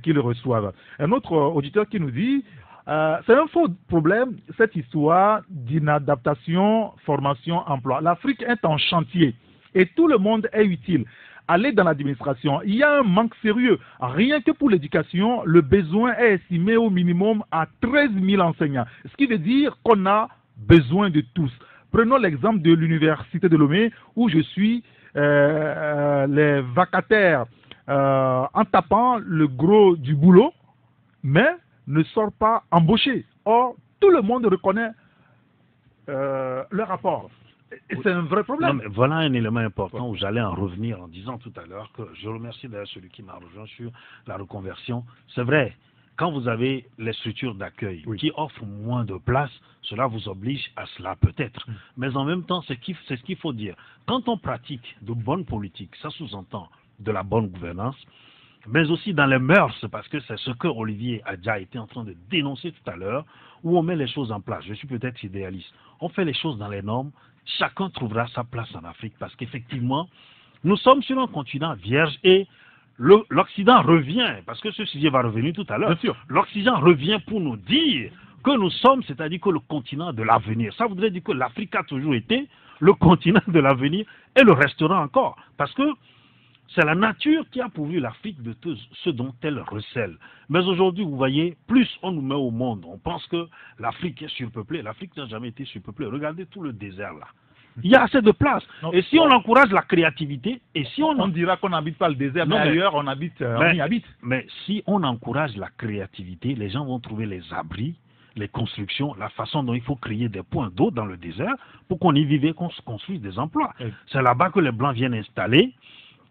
qui le reçoivent. Un autre auditeur qui nous dit, c'est un faux problème, cette histoire d'inadaptation, formation, emploi. L'Afrique est en chantier et tout le monde est utile. Aller dans l'administration, il y a un manque sérieux. Rien que pour l'éducation, le besoin est estimé au minimum à 13 000 enseignants. Ce qui veut dire qu'on a besoin de tous. Prenons l'exemple de l'université de Lomé où je suis, les vacataires en tapant le gros du boulot, mais ne sortent pas embauchés. Or, tout le monde reconnaît le rapport. Et c'est un vrai problème. Non, mais voilà un élément important où j'allais en revenir en disant tout à l'heure que je remercie d'ailleurs celui qui m'a rejoint sur la reconversion. C'est vrai, quand vous avez les structures d'accueil qui offrent moins de place, cela vous oblige à cela peut-être. Mais en même temps, c'est ce qu'il faut dire. Quand on pratique de bonnes politiques, ça sous-entend de la bonne gouvernance, mais aussi dans les mœurs, parce que c'est ce que Olivier Adja était en train de dénoncer tout à l'heure, où on met les choses en place. Je suis peut-être idéaliste. On fait les choses dans les normes, chacun trouvera sa place en Afrique, parce qu'effectivement, nous sommes sur un continent vierge et l'Occident revient, parce que ce sujet va revenir tout à l'heure. L'Occident revient pour nous dire que nous sommes, c'est-à-dire que le continent de l'avenir. Ça voudrait dire que l'Afrique a toujours été le continent de l'avenir et le restera encore, parce que c'est la nature qui a pourvu l'Afrique de tout ce dont elle recèle. Mais aujourd'hui, vous voyez, plus on nous met au monde, on pense que l'Afrique est surpeuplée. L'Afrique n'a jamais été surpeuplée. Regardez tout le désert là. Il y a assez de place. Non, et si on encourage la créativité, et si on dira qu'on n'habite pas le désert, mais ailleurs on habite, on y habite. Mais si on encourage la créativité, les gens vont trouver les abris, les constructions, la façon dont il faut créer des points d'eau dans le désert pour qu'on y vive et qu'on se construise des emplois. C'est là-bas que les Blancs viennent installer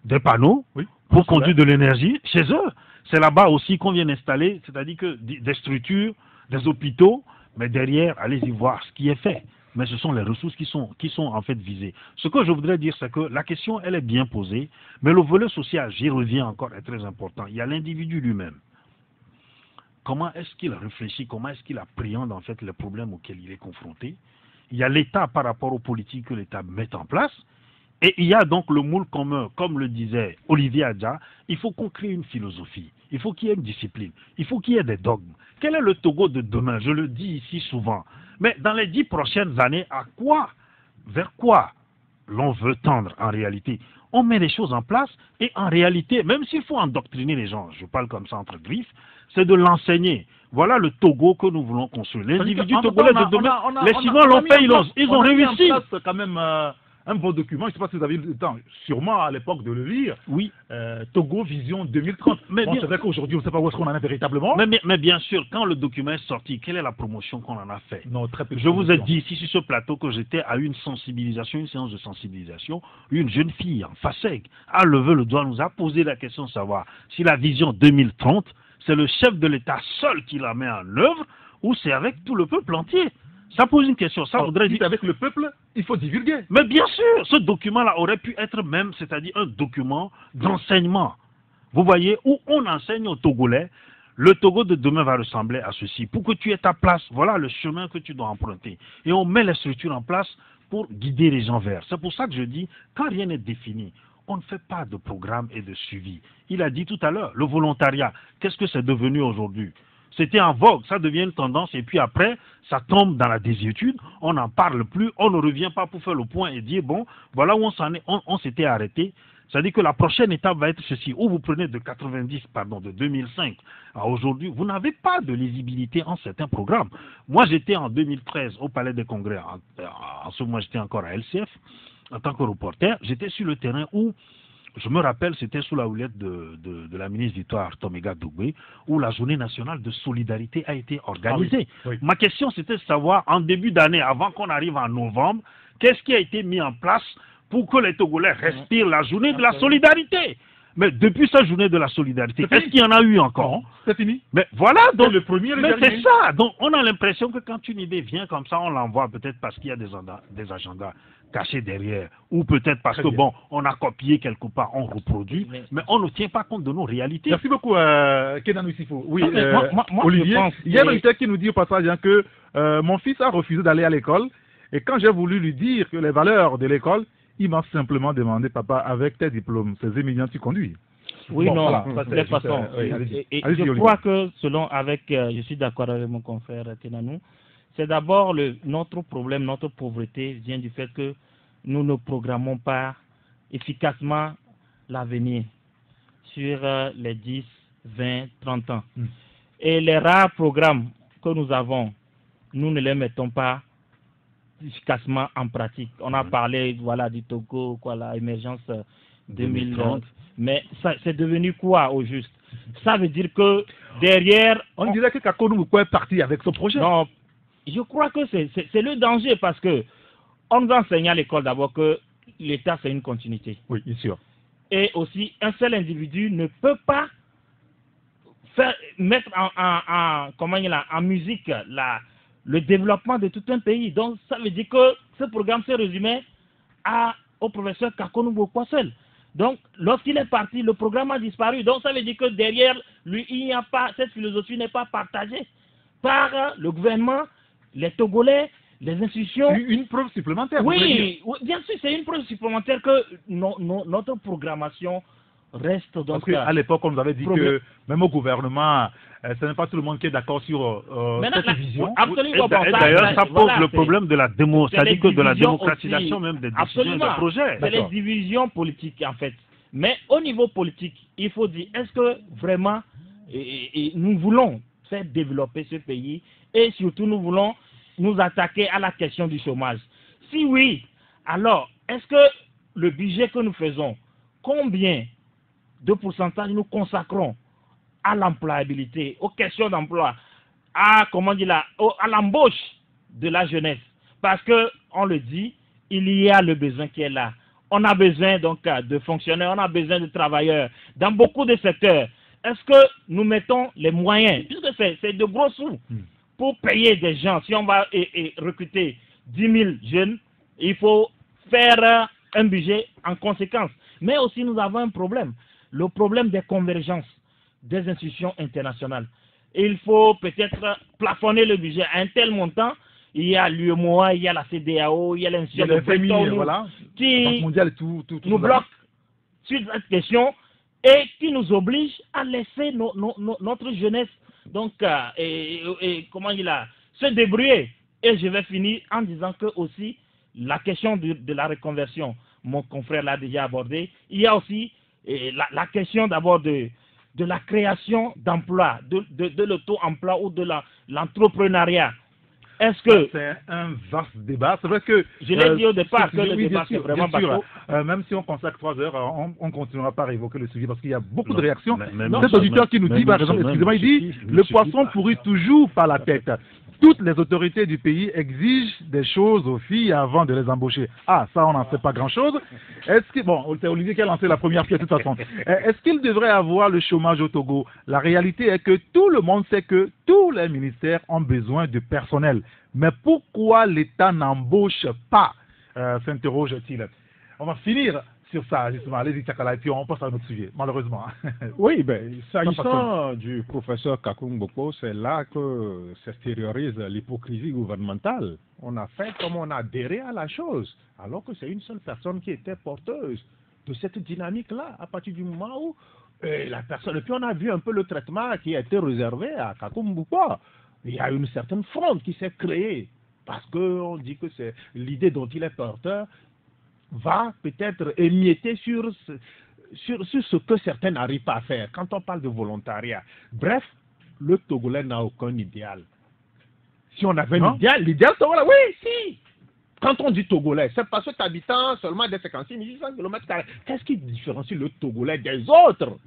des panneaux pour conduire de l'énergie chez eux. C'est là-bas aussi qu'on vient installer, c'est-à-dire que des structures, des hôpitaux, mais derrière, allez-y voir ce qui est fait. Mais ce sont les ressources qui sont en fait visées. Ce que je voudrais dire, c'est que la question, elle est bien posée, mais le volet social, j'y reviens encore, est très important. Il y a l'individu lui-même. Comment est-ce qu'il réfléchit, comment est-ce qu'il appréhende en fait les problèmes auxquels il est confronté. Il y a l'État par rapport aux politiques que l'État met en place. Et il y a donc le moule commun, comme le disait Olivier Adja, il faut qu'on crée une philosophie, il faut qu'il y ait une discipline, il faut qu'il y ait des dogmes. Quel est le Togo de demain? Je le dis ici souvent. Mais dans les 10 prochaines années, vers quoi l'on veut tendre en réalité? On met les choses en place et en réalité, même s'il faut endoctriner les gens, je parle comme ça entre griffes, c'est de l'enseigner. Voilà le Togo que nous voulons construire. Les individus togolais de demain, les Chinois l'ont fait, ils ont réussi. C'est quand même un bon document, je ne sais pas si vous avez eu le temps, sûrement à l'époque de le lire. Oui. Togo Vision 2030. Mais bon, c'est vrai qu'aujourd'hui, on ne sait pas où est-ce qu'on en est véritablement. Mais bien sûr, quand le document est sorti, quelle est la promotion qu'on en a fait? Non, très peu. Je vous ai dit ici sur ce plateau que j'étais à une sensibilisation, une séance de sensibilisation. Une jeune fille en FASEG a levé le doigt, nous a posé la question de savoir si la Vision 2030, c'est le chef de l'État seul qui la met en œuvre ou c'est avec tout le peuple entier. Ça pose une question. Ça voudrait dire avec le peuple, il faut divulguer. Mais bien sûr, ce document-là aurait pu être même, c'est-à-dire un document d'enseignement. Vous voyez, où on enseigne aux Togolais, le Togo de demain va ressembler à ceci. Pour que tu aies ta place, voilà le chemin que tu dois emprunter. Et on met les structures en place pour guider les gens vers. C'est pour ça que je dis, quand rien n'est défini, on ne fait pas de programme et de suivi. Il a dit tout à l'heure, le volontariat, qu'est-ce que c'est devenu aujourd'hui? C'était en vogue, ça devient une tendance et puis après, ça tombe dans la désuétude, on n'en parle plus, on ne revient pas pour faire le point et dire, bon, voilà où on s'était arrêté. C'est-à-dire que la prochaine étape va être ceci, où vous prenez de 2005 à aujourd'hui, vous n'avez pas de lisibilité en certains programmes. Moi, j'étais en 2013 au Palais des Congrès, en ce moment j'étais encore à LCF, en tant que reporter, j'étais sur le terrain où, je me rappelle, c'était sous la houlette de la ministre Victoire Toméga Doubé, où la journée nationale de solidarité a été organisée. Ah oui. Ma question, c'était de savoir, en début d'année, avant qu'on arrive en novembre, qu'est-ce qui a été mis en place pour que les Togolais respirent la journée de la solidarité? Mais depuis cette journée de la solidarité, est-ce qu'il y en a eu encore? C'est fini. Mais voilà, donc, le premier, mais c'est ça. Donc, on a l'impression que quand une idée vient comme ça, on l'envoie peut-être parce qu'il y a des agendas cachés derrière, ou peut-être parce que, bon, on a copié quelque part, on reproduit, mais on ne tient pas compte de nos réalités. Merci beaucoup, Kenan Oussifo. Oui, moi, Olivier, je pense, il y a un auditeur qui nous dit au passage que mon fils a refusé d'aller à l'école, et quand j'ai voulu lui dire que les valeurs de l'école, il m'a simplement demandé, papa, avec tes diplômes, ces éminents, tu conduis. Oui, Bon, non, voilà, ça, de c'est toute façon. juste, oui, allez-y. Et Allez-y, je Olivier. crois que je suis d'accord avec mon confrère Tenanou, c'est d'abord notre problème, notre pauvreté vient du fait que nous ne programmons pas efficacement l'avenir sur les 10, 20, 30 ans. Et les rares programmes que nous avons, nous ne les mettons pas efficacement en pratique. On a parlé du Togo, l'émergence 2030. Mais c'est devenu quoi au juste? Ça veut dire que derrière... On dirait que Kakonou est parti avec ce projet. Non, je crois que c'est le danger parce que on nous enseigne à l'école d'abord que l'État c'est une continuité. Oui, bien sûr. Et aussi, un seul individu ne peut pas mettre en musique le développement de tout un pays. Donc, ça veut dire que ce programme se résumait au professeur Kakonou Bokwa seul. Donc, lorsqu'il est parti, le programme a disparu. Donc, ça veut dire que derrière lui, cette philosophie n'est pas partagée par le gouvernement, les Togolais, les institutions. Une preuve supplémentaire. Oui, bien sûr, c'est une preuve supplémentaire que notre programmation reste donc. Parce qu'à l'époque, on nous avait dit que même au gouvernement, ce n'est pas tout le monde qui est d'accord sur cette vision. Absolument. D'ailleurs, ça pose le problème de la de la démocratisation même des décisions et des projets. C'est les divisions politiques en fait. Mais au niveau politique, il faut dire, est-ce que vraiment nous voulons faire développer ce pays et surtout nous voulons nous attaquer à la question du chômage? Si oui, alors est-ce que le budget que nous faisons, combien de pourcentage nous consacrons à l'employabilité, aux questions d'emploi, à l'embauche de la jeunesse? Parce que on le dit, il y a le besoin qui est là. On a besoin donc de fonctionnaires, on a besoin de travailleurs dans beaucoup de secteurs. Est-ce que nous mettons les moyens, puisque c'est de gros sous, pour payer des gens? Si on va recruter 10 000 jeunes, il faut faire un budget en conséquence. Mais aussi nous avons un problème, le problème des convergences des institutions internationales. Il faut peut-être plafonner le budget à un tel montant. Il y a l'UEMOA, il y a la CEDEAO, il y a l'institution de Bretton qui nous bloque sur cette question et qui nous oblige à laisser notre jeunesse donc se débrouiller. Et je vais finir en disant que aussi la question de la reconversion, mon confrère l'a déjà abordé. Il y a aussi la question d'abord de la création d'emplois, de l'auto-emploi ou de l'entrepreneuriat. Est-ce que... C'est un vaste débat. C'est vrai que... Je l'ai dit au départ que le débat c'est vraiment bateau. Même si on consacre 3 heures, on ne continuera pas à évoquer le sujet parce qu'il y a beaucoup de réactions. Cet auditeur qui nous dit, par exemple, excusez-moi, il dit « Le poisson pourrit toujours par la tête ». Toutes les autorités du pays exigent des choses aux filles avant de les embaucher. Ah, ça, on n'en sait pas grand-chose. Bon, c'est Olivier qui a lancé la première pierre de toute façon. Est-ce qu'il devrait avoir le chômage au Togo? La réalité est que tout le monde sait que tous les ministères ont besoin de personnel. Mais pourquoi l'État n'embauche pas s'interroge-t-il. On va finir sur ça, justement. Allez-y, Tchakala, et puis on passe à un autre sujet, malheureusement. Oui, s'agissant du professeur Kakoum Bokwa, c'est là que s'extériorise l'hypocrisie gouvernementale. On a fait comme on a adhéré à la chose, alors que c'est une seule personne qui était porteuse de cette dynamique-là, à partir du moment où la personne... Et puis on a vu un peu le traitement qui a été réservé à Kakoum Bokwa. Il y a une certaine fronde qui s'est créée, parce qu'on dit que c'est l'idée dont il est porteur, va peut-être émietter sur ce que certains n'arrivent pas à faire quand on parle de volontariat. Bref, le Togolais n'a aucun idéal. Si on avait un idéal, l'idéal Togolais, oui, si. Quand on dit Togolais, c'est parce que tu habitant seulement des 56 800 km². Qu'est-ce qui différencie le Togolais des autres?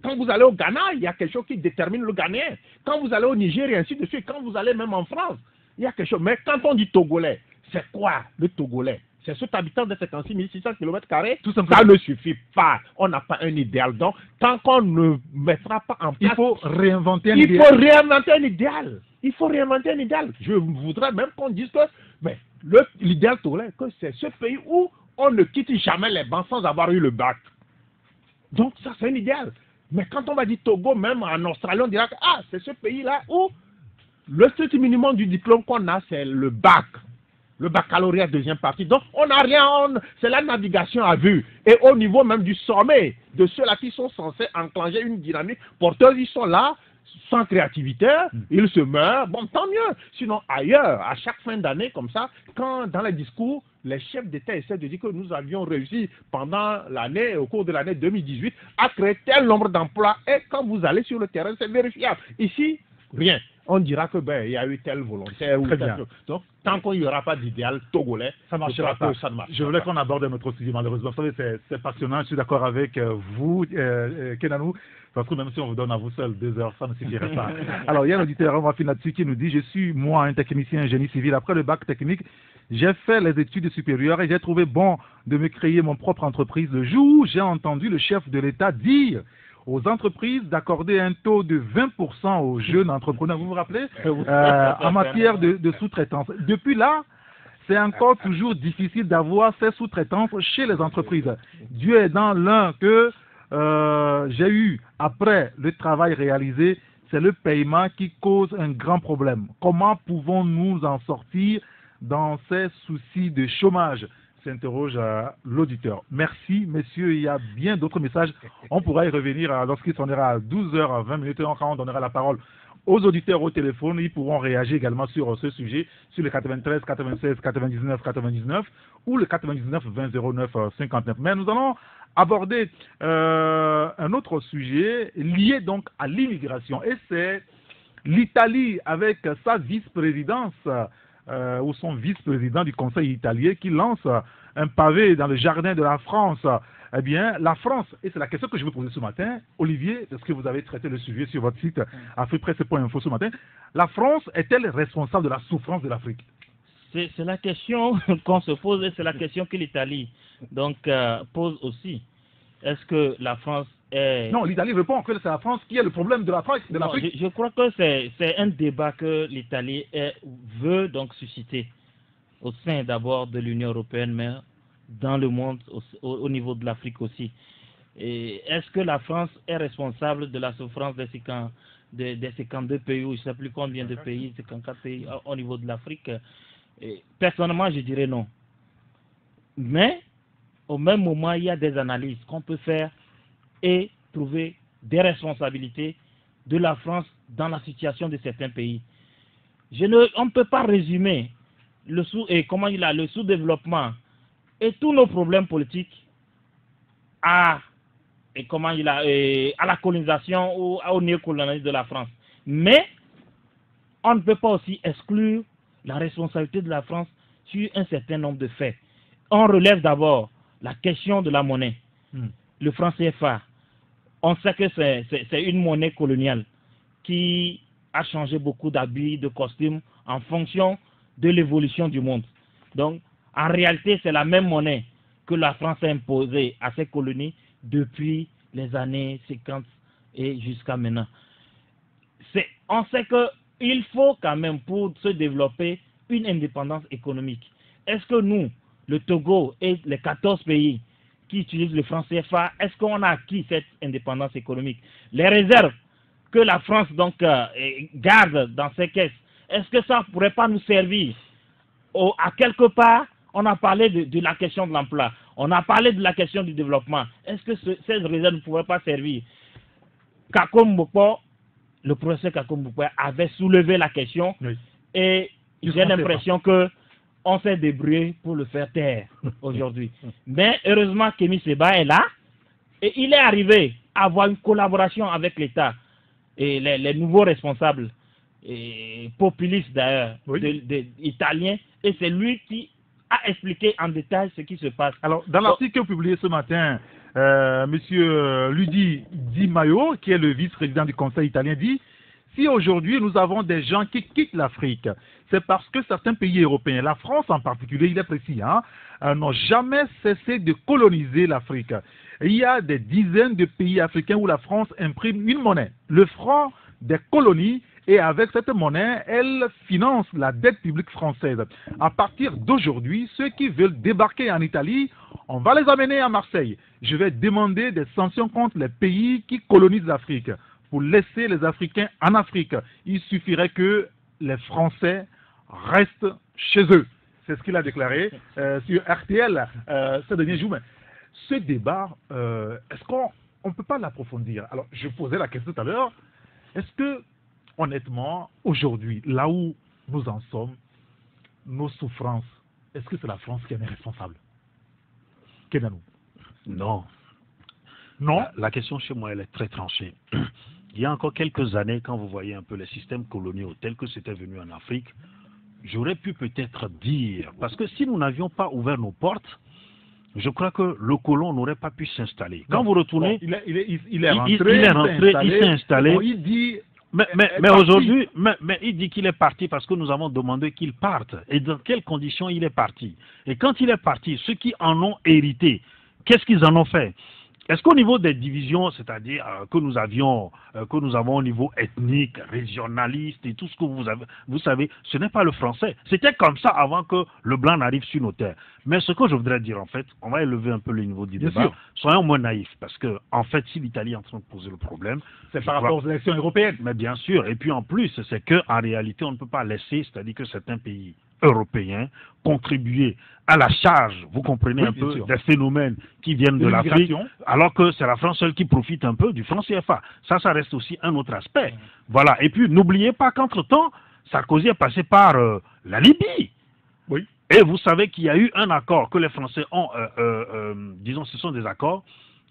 Quand vous allez au Ghana, il y a quelque chose qui détermine le Ghanéen. Quand vous allez au Niger et ainsi de suite, quand vous allez même en France, il y a quelque chose. Mais quand on dit Togolais, c'est quoi le Togolais? C'est cet habitant de 56 600 km². Tout simplement. Ça ne suffit pas. On n'a pas un idéal. Donc, tant qu'on ne mettra pas en place... Il faut réinventer un idéal. Il faut réinventer un idéal. Il faut réinventer un idéal. Je voudrais même qu'on dise que l'idéal togolais, que c'est ce pays où on ne quitte jamais les bancs sans avoir eu le bac. Donc, ça, c'est un idéal. Mais quand on va dire Togo, même en Australie, on dira que c'est ce pays-là où le strict minimum du diplôme qu'on a, c'est le bac. le baccalauréat deuxième partie. Donc, on n'a rien, c'est la navigation à vue. Et au niveau même du sommet, de ceux-là qui sont censés enclencher une dynamique porteuse, ils sont là, sans créativité, ils se meurent, bon, tant mieux. Sinon, ailleurs, à chaque fin d'année, comme ça, quand dans les discours, les chefs d'État essaient de dire que nous avions réussi pendant l'année, au cours de l'année 2018, à créer tel nombre d'emplois, et quand vous allez sur le terrain, c'est vérifiable. Ici, rien. On dira que il y a eu tel volontaire ou tel chose. Donc, tant qu'il n'y aura pas d'idéal togolais, ça ne marchera pas. Ça ne marchera Je voulais qu'on aborde un autre sujet, malheureusement. Vous savez, c'est passionnant. Je suis d'accord avec vous, Kenanou, parce que même si on vous donne à vous seul 2 heures, ça ne suffirait pas. Alors, il y a un auditeur, on va finir là-dessus, qui nous dit: je suis, moi, un technicien génie civil. Après le bac technique, j'ai fait les études supérieures et j'ai trouvé bon de me créer mon propre entreprise. Le jour où j'ai entendu le chef de l'État dire aux entreprises d'accorder un taux de 20% aux jeunes entrepreneurs, vous vous rappelez, en matière de sous-traitance. Depuis là, c'est encore toujours difficile d'avoir ces sous-traitances chez les entreprises. Dieu est dans l'un que j'ai eu après le travail réalisé, c'est le paiement qui cause un grand problème. Comment pouvons-nous en sortir dans ces soucis de chômage? S'interroge l'auditeur. Merci, messieurs. Il y a bien d'autres messages. On pourra y revenir lorsqu'il sonnera à 12h20 quand on donnera la parole aux auditeurs au téléphone. Ils pourront réagir également sur ce sujet, sur le 93 96 99 99 ou le 99 20 09 59. Mais nous allons aborder un autre sujet lié donc à l'immigration. Et c'est l'Italie avec sa vice-présidence ou son vice-président du Conseil italien qui lance un pavé dans le jardin de la France. Eh bien, la France, et c'est la question que je vais poser ce matin, Olivier, parce que vous avez traité le sujet sur votre site afripresse.info ce matin, la France est-elle responsable de la souffrance de l'Afrique? C'est la question qu'on se pose et c'est la question que l'Italie pose aussi. Est-ce que la France est... Non, l'Italie répond que c'est la France qui est le problème de l'Afrique. Je crois que c'est un débat que l'Italie veut donc susciter au sein d'abord de l'Union européenne, mais dans le monde, au niveau de l'Afrique aussi. Est-ce que la France est responsable de la souffrance de ces 52 pays, ou je ne sais plus combien de pays, 54 pays au niveau de l'Afrique? Personnellement, je dirais non. Mais, au même moment, il y a des analyses qu'on peut faire et trouver des responsabilités de la France dans la situation de certains pays. On ne peut pas résumer le sous-développement et tous nos problèmes politiques à la colonisation ou au néocolonialisme de la France. Mais on ne peut pas aussi exclure la responsabilité de la France sur un certain nombre de faits. On relève d'abord la question de la monnaie. Le franc CFA, on sait que c'est une monnaie coloniale qui a changé beaucoup d'habits, de costumes en fonction de l'évolution du monde. Donc, en réalité, c'est la même monnaie que la France a imposée à ses colonies depuis les années 50 et jusqu'à maintenant. On sait qu'il faut quand même, pour se développer, une indépendance économique. Est-ce que nous, le Togo et les 14 pays qui utilisent le franc CFA, est-ce qu'on a acquis cette indépendance économique? Les réserves que la France donc garde dans ses caisses, est-ce que ça ne pourrait pas nous servir à quelque part? On a parlé de la question de l'emploi, on a parlé de la question du développement. Est-ce que ces réserves ne pourraient pas servir? Le professeur Kakou Mboupo avait soulevé la question, oui. Et j'ai l'impression qu'on s'est débrouillé pour le faire taire aujourd'hui. Mais heureusement, Kémy Séba est là et il est arrivé à avoir une collaboration avec l'État et les nouveaux responsables, et populistes d'ailleurs, oui, italiens, et c'est lui qui a expliqué en détail ce qui se passe. Alors, dans l'article publié ce matin, Monsieur Ludi Di Maio, qui est le vice-président du Conseil italien, dit: si aujourd'hui nous avons des gens qui quittent l'Afrique, c'est parce que certains pays européens, la France en particulier, il est précis, n'ont jamais cessé de coloniser l'Afrique. Il y a des dizaines de pays africains où la France imprime une monnaie, le franc des colonies, et avec cette monnaie, elle finance la dette publique française. À partir d'aujourd'hui, ceux qui veulent débarquer en Italie, on va les amener à Marseille. Je vais demander des sanctions contre les pays qui colonisent l'Afrique pour laisser les Africains en Afrique. Il suffirait que les Français restent chez eux. C'est ce qu'il a déclaré sur RTL ce dernier jour. Mais ce débat, est-ce qu'on ne peut pas l'approfondir? Alors, je posais la question tout à l'heure. Est-ce que, honnêtement, aujourd'hui, là où nous en sommes, nos souffrances, est-ce que c'est la France qui en est responsable? Kenanou? Non. Non? La question chez moi, elle est très tranchée. Il y a encore quelques années, quand vous voyez un peu les systèmes coloniaux tels que c'était venu en Afrique, j'aurais pu peut-être dire, parce que si nous n'avions pas ouvert nos portes, je crois que le colon n'aurait pas pu s'installer. Quand vous retournez, il est rentré, il s'est installé. Bon, il dit... Mais aujourd'hui, mais il dit qu'il est parti parce que nous avons demandé qu'il parte. Et dans quelles conditions il est parti? Et quand il est parti, ceux qui en ont hérité, qu'est-ce qu'ils en ont fait? Est-ce qu'au niveau des divisions, c'est-à-dire que nous avons au niveau ethnique, régionaliste et tout ce que vous savez, ce n'est pas le français. C'était comme ça avant que le blanc n'arrive sur nos terres. Mais ce que je voudrais dire, en fait, on va élever un peu le niveau du débat. Soyons moins naïfs, parce que, en fait, si l'Italie est en train de poser le problème, c'est par rapport aux élections européennes. Mais bien sûr. Et puis en plus, c'est qu'en réalité, on ne peut pas laisser, c'est-à-dire que certains pays européens contribuer à la charge, vous comprenez un peu, des phénomènes qui viennent de l'Afrique, alors que c'est la France seule qui profite un peu du franc CFA. Ça reste aussi un autre aspect. Voilà. Et puis, n'oubliez pas qu'entre-temps, Sarkozy est passé par la Libye. Oui. Et vous savez qu'il y a eu un accord que les Français ont, disons, ce sont des accords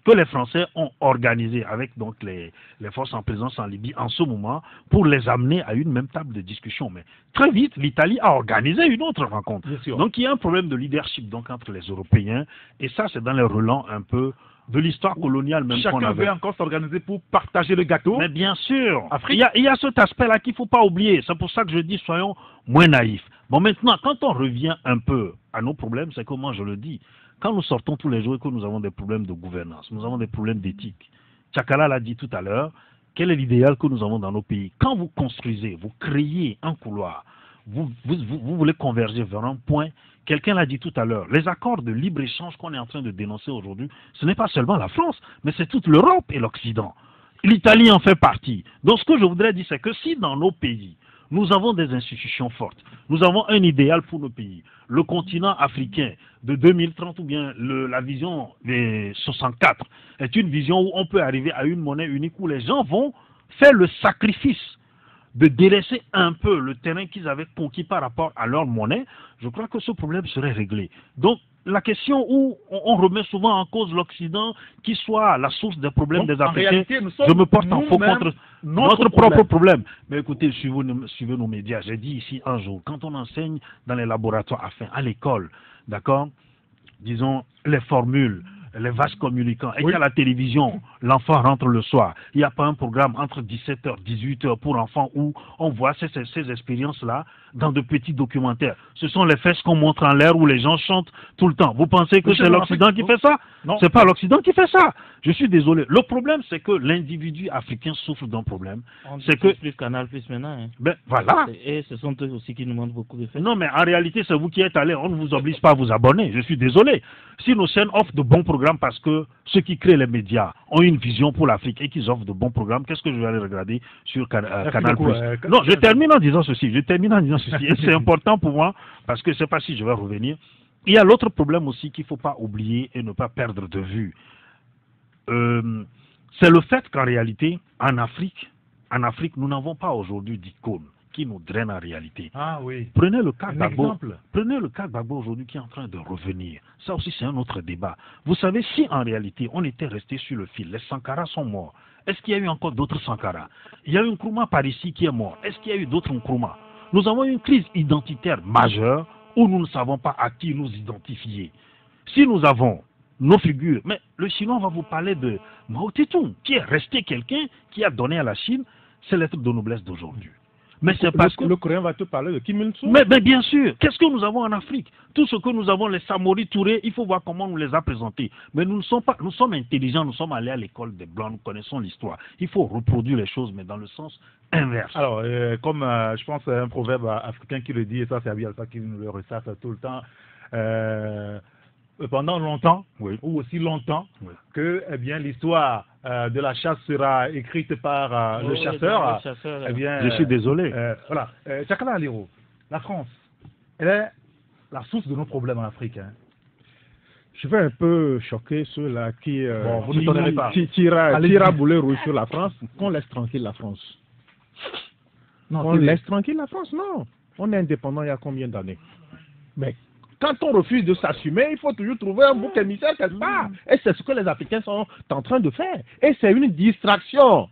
que les Français ont organisé avec donc les forces en présence en Libye en ce moment pour les amener à une même table de discussion. Mais très vite, l'Italie a organisé une autre rencontre. Donc il y a un problème de leadership donc entre les Européens et ça c'est dans les relents un peu de l'histoire coloniale même qu'on avait. Chacun veut encore s'organiser pour partager le gâteau. Mais bien sûr, il y a cet aspect-là qu'il ne faut pas oublier. C'est pour ça que je dis soyons moins naïfs. Bon maintenant, quand on revient un peu à nos problèmes, c'est comme moi je le dis. Quand nous sortons tous les jours et que nous avons des problèmes de gouvernance, nous avons des problèmes d'éthique. Tchakala l'a dit tout à l'heure, quel est l'idéal que nous avons dans nos pays? Quand vous construisez, vous créez un couloir, vous voulez converger vers un point, quelqu'un l'a dit tout à l'heure, les accords de libre-échange qu'on est en train de dénoncer aujourd'hui, ce n'est pas seulement la France, mais c'est toute l'Europe et l'Occident. L'Italie en fait partie. Donc ce que je voudrais dire, c'est que si dans nos pays, nous avons des institutions fortes. Nous avons un idéal pour nos pays. Le continent africain de 2030 ou bien la vision des 64 est une vision où on peut arriver à une monnaie unique où les gens vont faire le sacrifice de délaisser un peu le terrain qu'ils avaient conquis par rapport à leur monnaie. Je crois que ce problème serait réglé. Donc, la question où on remet souvent en cause l'Occident, qui soit la source des problèmes des Africains, réalité, je me porte en faux contre notre propre problème. Mais écoutez, suivez nos médias. J'ai dit ici un jour, quand on enseigne dans les laboratoires à l'école, d'accord, disons les formules, les vases communicants, et qu'à la télévision, l'enfant rentre le soir. Il n'y a pas un programme entre 17h, 18h pour enfants où on voit ces expériences-là dans de petits documentaires. Ce sont les fesses qu'on montre en l'air où les gens chantent tout le temps. Vous pensez que c'est l'Occident qui fait ça? Non. C'est pas l'Occident qui fait ça. Je suis désolé. Le problème, c'est que l'individu africain souffre d'un problème. C'est que plus Canal Plus maintenant. Hein. Ben voilà. Et ce sont eux aussi qui nous demandent beaucoup de fesses. Non, mais en réalité, c'est vous qui êtes allés. On ne vous oblige pas à vous abonner. Je suis désolé. Si nos chaînes offrent de bons programmes parce que ceux qui créent les médias ont une vision pour l'Afrique et qu'ils offrent de bons programmes, qu'est-ce que je vais aller regarder sur Canal Plus? Non, je termine en disant ceci. Et c'est important pour moi parce que je ne sais pas si je vais revenir. Il y a l'autre problème aussi qu'il ne faut pas oublier et ne pas perdre de vue. C'est le fait qu'en réalité, en Afrique, nous n'avons pas aujourd'hui d'icône qui nous draine en réalité. Ah oui. Prenez le cas Gbagbo. Prenez le cas Gbagbo aujourd'hui qui est en train de revenir. Ça aussi, c'est un autre débat. Vous savez, si en réalité, on était resté sur le fil, les Sankara sont morts, est-ce qu'il y a eu encore d'autres Sankara? Il y a eu un Nkrumah par ici qui est mort. Est-ce qu'il y a eu d'autres Nkrumah? Nous avons une crise identitaire majeure où nous ne savons pas à qui nous identifier. Si nous avons nos figures, mais le Chinois va vous parler de Mao Tse-tung, qui est resté quelqu'un qui a donné à la Chine ses lettres de noblesse d'aujourd'hui. Mais c'est parce que le Coréen va te parler de Kim Il-sung. Mais bien sûr, qu'est-ce que nous avons en Afrique? Tout ce que nous avons, les Samori Touré, il faut voir comment on nous les a présentés. Mais nous sommes intelligents, nous sommes allés à l'école des Blancs, nous connaissons l'histoire. Il faut reproduire les choses, mais dans le sens inverse. Alors, comme je pense un proverbe africain qui le dit, et ça c'est Abi Alpha qui nous le ressasse tout le temps, pendant longtemps, ou aussi longtemps, que l'histoire de la chasse sera écrite par le chasseur. Je suis désolé. Voilà. Tchakala Alero, la France, elle est la source de nos problèmes en Afrique. Hein. Je vais un peu choquer ceux-là qui vous ne tolérez pas. tirent à boulet rouge sur la France. Qu'on laisse tranquille la France. Non, on laisse tranquille la France, non. On est indépendant il y a combien d'années? Mais quand on refuse de s'assumer, il faut toujours trouver un bouc émissaire quelque part. Et c'est ce que les Africains sont en train de faire. Et c'est une distraction.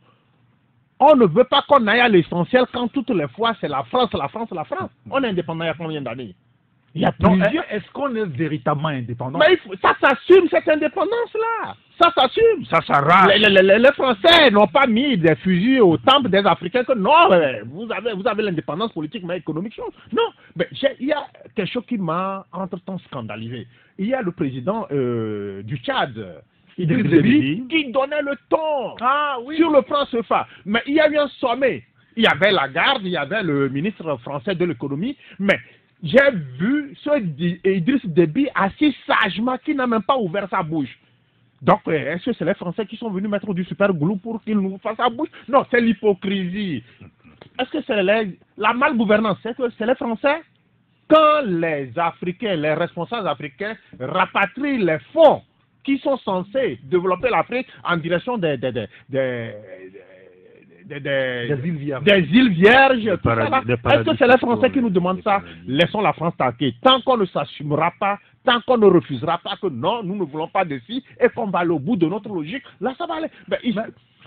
On ne veut pas qu'on aille à l'essentiel quand toutes les fois c'est la France, la France, la France. On est indépendant il y a combien d'années? Il y a plusieurs. Est-ce qu'on est véritablement indépendant? Mais ça s'assume cette indépendance-là. Ça s'assume. Ça s'arrache. Les Français n'ont pas mis des fusils au temple des Africains que non, vous avez l'indépendance politique, mais économique. Non, mais il y a quelque chose qui m'a entre-temps scandalisé. Il y a le président du Tchad, Idriss Déby, qui donnait le ton sur le franc CFA. Mais il y a eu un sommet. Il y avait Lagarde, il y avait le ministre français de l'économie, mais j'ai vu Idriss Déby assis sagement, qui n'a même pas ouvert sa bouche. Donc, est-ce que c'est les Français qui sont venus mettre du super glue pour qu'ils nous fassent la bouche? Non, c'est l'hypocrisie. Est-ce que c'est la malgouvernance? C'est que c'est les Français? Quand les Africains, les responsables africains rapatrient les fonds qui sont censés développer l'Afrique en direction des îles vierges, est-ce que c'est les Français qui nous demandent ça? Laissons la France tanker. Tant qu'on ne s'assumera pas, tant qu'on ne refusera pas que non, nous ne voulons pas de ci et qu'on va aller au bout de notre logique, là ça va aller. Mais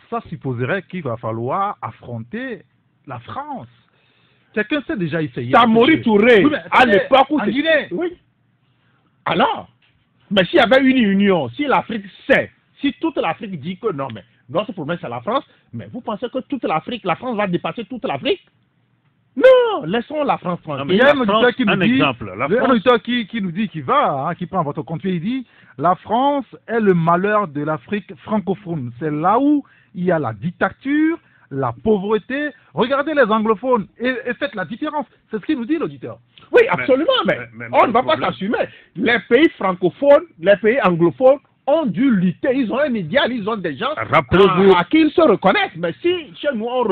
ça supposerait qu'il va falloir affronter la France. Quelqu'un s'est déjà essayé. Samori Touré, à l'époque où Guinée. Oui. Alors, mais s'il y avait une union, si l'Afrique sait, si toute l'Afrique dit que non, mais notre problème c'est la France, mais vous pensez que toute l'Afrique, la France va dépasser toute l'Afrique? Non, laissons la France tranquille. Il y a un auditeur qui nous dit, un auditeur qui nous dit, qui prend votre compte, il dit, la France est le malheur de l'Afrique francophone. C'est là où il y a la dictature, la pauvreté. Regardez les anglophones et faites la différence. C'est ce qu'il nous dit, l'auditeur. Oui, absolument, mais on ne va pas s'assumer. Les pays francophones, les pays anglophones ont dû lutter, ils ont un idéal, ils ont des gens à qui ils se reconnaissent. Mais si chez nous on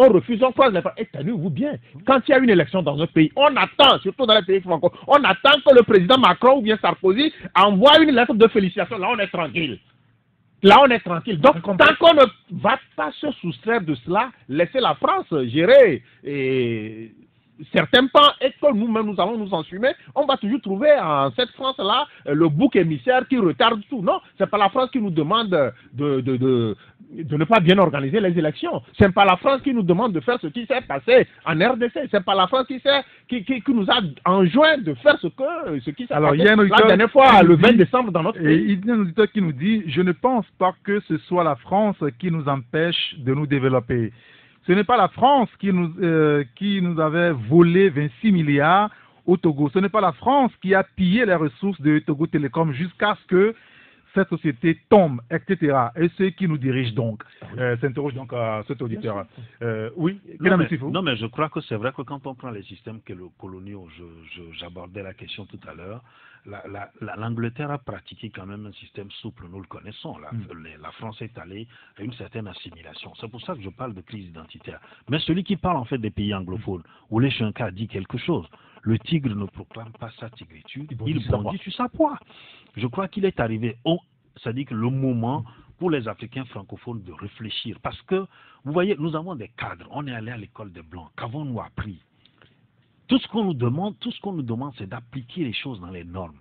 refuse, on croise les bras, et tenez-vous bien, quand il y a une élection dans un pays, on attend, surtout dans les pays francophones, on attend que le président Macron ou bien Sarkozy envoie une lettre de félicitations. Là, on est tranquille. Là, on est tranquille. Donc, tant qu'on ne va pas se soustraire de cela, laisser la France gérer certains pans et que nous-mêmes nous allons nous assumer, on va toujours trouver en cette France-là le bouc émissaire qui retarde tout. Non, c'est pas la France qui nous demande de ne pas bien organiser les élections. C'est pas la France qui nous demande de faire ce qui s'est passé en RDC. C'est pas la France qui nous a enjoint de faire ce qui s'est passé la dernière fois, le 20 décembre dans notre pays. Et il y a un auditeur qui nous dit, je ne pense pas que ce soit la France qui nous empêche de nous développer. Ce n'est pas la France qui nous avait volé 26 milliards au Togo. Ce n'est pas la France qui a pillé les ressources de Togo Télécom jusqu'à ce que cette société tombe, etc. Et ceux qui nous dirigent donc s'interrogent donc à cet auditeur. Oui, non, mais je crois que c'est vrai que quand on prend les systèmes coloniaux, j'abordais la question tout à l'heure, l'Angleterre a pratiqué quand même un système souple, nous le connaissons. La France est allée à une certaine assimilation. C'est pour ça que je parle de crise identitaire. Mais celui qui parle en fait des pays anglophones, Oulé Chenka a dit quelque chose. Le tigre ne proclame pas sa tigritude, il bondit sur sa proie. Je crois qu'il est arrivé, c'est-à-dire que le moment pour les Africains francophones de réfléchir. Parce que, vous voyez, nous avons des cadres, on est allé à l'école des Blancs, qu'avons-nous appris? Tout ce qu'on nous demande, c'est d'appliquer les choses dans les normes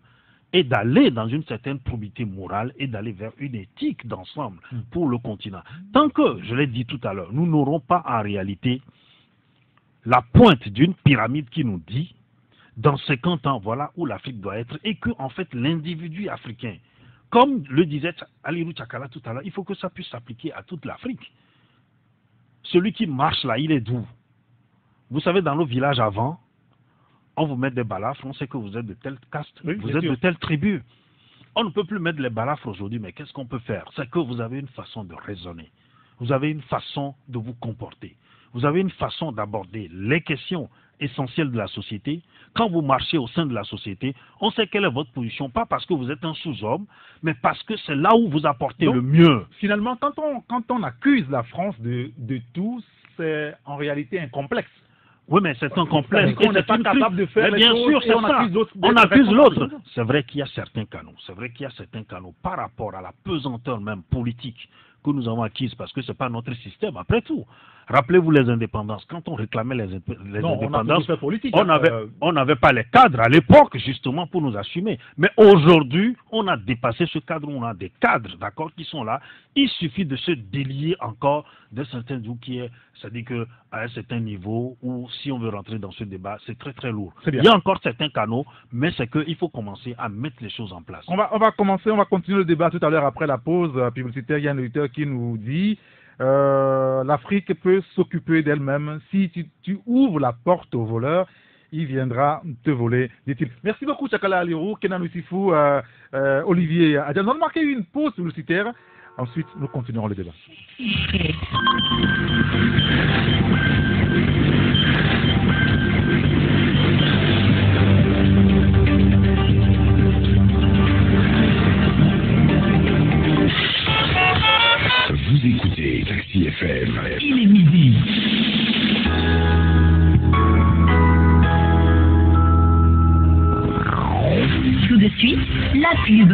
et d'aller dans une certaine probité morale et d'aller vers une éthique d'ensemble pour le continent. Tant que, je l'ai dit tout à l'heure, nous n'aurons pas en réalité la pointe d'une pyramide qui nous dit dans 50 ans, voilà où l'Afrique doit être, et que, en fait, l'individu africain, comme le disait Alirou Tchakala tout à l'heure, il faut que ça puisse s'appliquer à toute l'Afrique. Celui qui marche là, il est d'où? Vous savez, dans nos villages avant, on vous met des balafres, on sait que vous êtes de telle caste, vous êtes de telle tribu. On ne peut plus mettre les balafres aujourd'hui, mais qu'est-ce qu'on peut faire? C'est que vous avez une façon de raisonner, vous avez une façon de vous comporter, vous avez une façon d'aborder les questions essentielles de la société. Quand vous marchez au sein de la société, on sait quelle est votre position, pas parce que vous êtes un sous-homme, mais parce que c'est là où vous apportez le mieux. Finalement, quand on accuse la France de tout, c'est en réalité un complexe. Oui, mais c'est un complexe. On n'est pas capable de faire bien sûr, c'est on ça. accuse l'autre. On accuse l'autre. C'est vrai qu'il y a certains canaux. C'est vrai qu'il y a certains canaux par rapport à la pesanteur même politique que nous avons acquise parce que ce n'est pas notre système, après tout. Rappelez-vous les indépendances. Quand on réclamait les indépendances, on n'avait pas les cadres à l'époque, justement, pour nous assumer. Mais aujourd'hui, on a dépassé ce cadre, on a des cadres, d'accord, qui sont là. Il suffit de se délier encore d'un certain niveau qui est, c'est-à-dire qu'à un certain niveau, où si on veut rentrer dans ce débat, c'est très très lourd. Il y a encore certains canaux, mais c'est qu'il faut commencer à mettre les choses en place. On va continuer le débat tout à l'heure après la pause publicitaire. Il y a un auditeur qui nous dit l'Afrique peut s'occuper d'elle-même. Si tu ouvres la porte au voleur, il viendra te voler, dit-il. Merci beaucoup, Chakala Alirou, Kenan Oussifou, Olivier Adjan. Nous allons marquer une pause publicitaire. Ensuite, nous continuerons le débat. Vous écoutez Taxi FM. Il est midi. Tout de suite, la pub.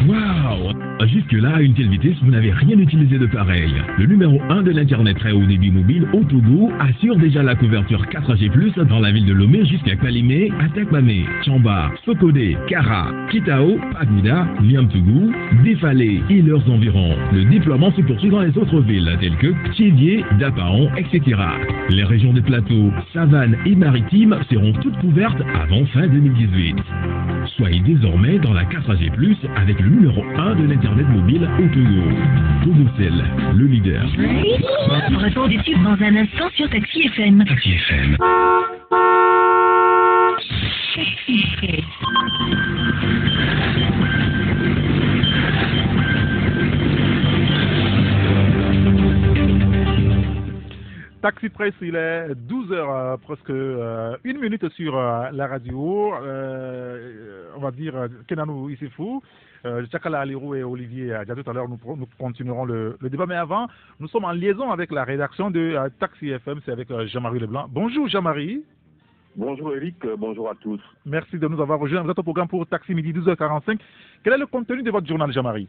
Waouh! Jusque-là, à une telle vitesse, vous n'avez rien utilisé de pareil. Le numéro 1 de l'Internet très haut débit mobile au Togo assure déjà la couverture 4G+, dans la ville de Lomé jusqu'à Kalimé, Atakpamé, Tchamba, Sokodé, Kara, Kitao, Pagoуда, Niamtougou, Défalé et leurs environs. Le déploiement se poursuit dans les autres villes telles que Thiédié, Dapaon, etc. Les régions des plateaux, savanes et maritimes seront toutes couvertes avant fin 2018. Soyez désormais dans la 4G+, avec le numéro 1 de l'Internet mobile au Togo. Togocel, le leader. Retour des tubes dans un instant sur Taxi FM. Taxi FM. Taxi FM. Taxi Presse, il est 12h, presque 1 minute sur la radio. On va dire Kenanou Issifou, Chakala Alirou et Olivier Adja. Tout à l'heure, nous continuerons le débat. Mais avant, nous sommes en liaison avec la rédaction de Taxi FM. C'est avec Jean-Marie Leblanc. Bonjour Jean-Marie. Bonjour Eric, bonjour à tous. Merci de nous avoir rejoints. Vous êtes au programme pour Taxi Midi 12h45. Quel est le contenu de votre journal, Jean-Marie?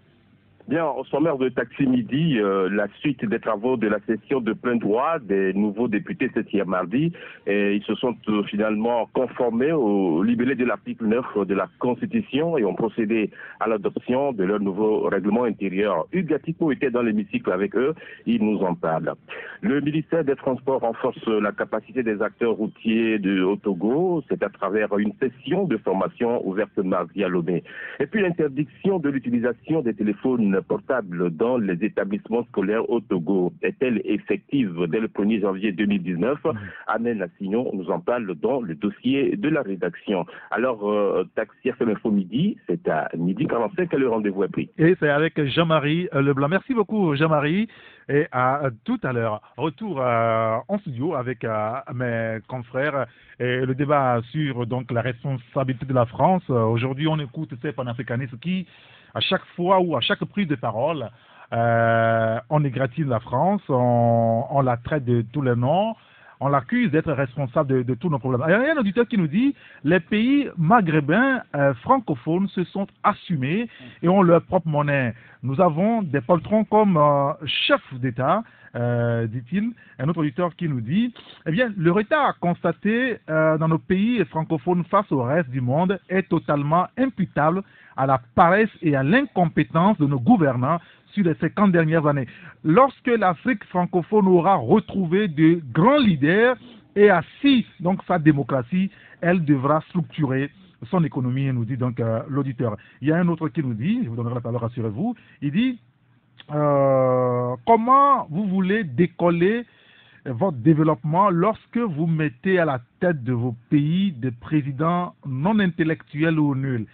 Bien, au sommaire de Taxi Midi, la suite des travaux de la session de plein droit des nouveaux députés cet hier mardi. Et ils se sont finalement conformés au libellé de l'article 9 de la Constitution et ont procédé à l'adoption de leur nouveau règlement intérieur. Hugues Atipo était dans l'hémicycle avec eux, il nous en parle. Le ministère des Transports renforce la capacité des acteurs routiers au Togo. C'est à travers une session de formation ouverte mardi à Lomé. Et puis l'interdiction de l'utilisation des téléphones portable dans les établissements scolaires au Togo est-elle effective dès le 1er janvier 2019? Amen Assignon nous en parle dans le dossier de la rédaction. Alors, Taxi FM Info Midi, c'est à 12h45 que le rendez-vous est pris. Et c'est avec Jean-Marie Leblanc. Merci beaucoup Jean-Marie. Et à tout à l'heure. Retour en studio avec mes confrères et le débat sur donc la responsabilité de la France. Aujourd'hui, on écoute ces panafricanistes qui, à chaque fois ou à chaque prise de parole, on égratigne la France, on la traite de tous les noms, on l'accuse d'être responsable de tous nos problèmes. Il y a un auditeur qui nous dit les pays maghrébins francophones se sont assumés et ont leur propre monnaie. Nous avons des patrons comme chefs d'État, dit-il. Un autre auditeur qui nous dit eh bien, le retard constaté dans nos pays francophones face au reste du monde est totalement imputable à la paresse et à l'incompétence de nos gouvernants sur les 50 dernières années. Lorsque l'Afrique francophone aura retrouvé de grands leaders et assis donc sa démocratie, elle devra structurer son économie, nous dit donc l'auditeur. Il y a un autre qui nous dit, je vous donnerai la parole, rassurez-vous, il dit comment vous voulez décoller votre développement lorsque vous mettez à la tête de vos pays des présidents non intellectuels ou nuls.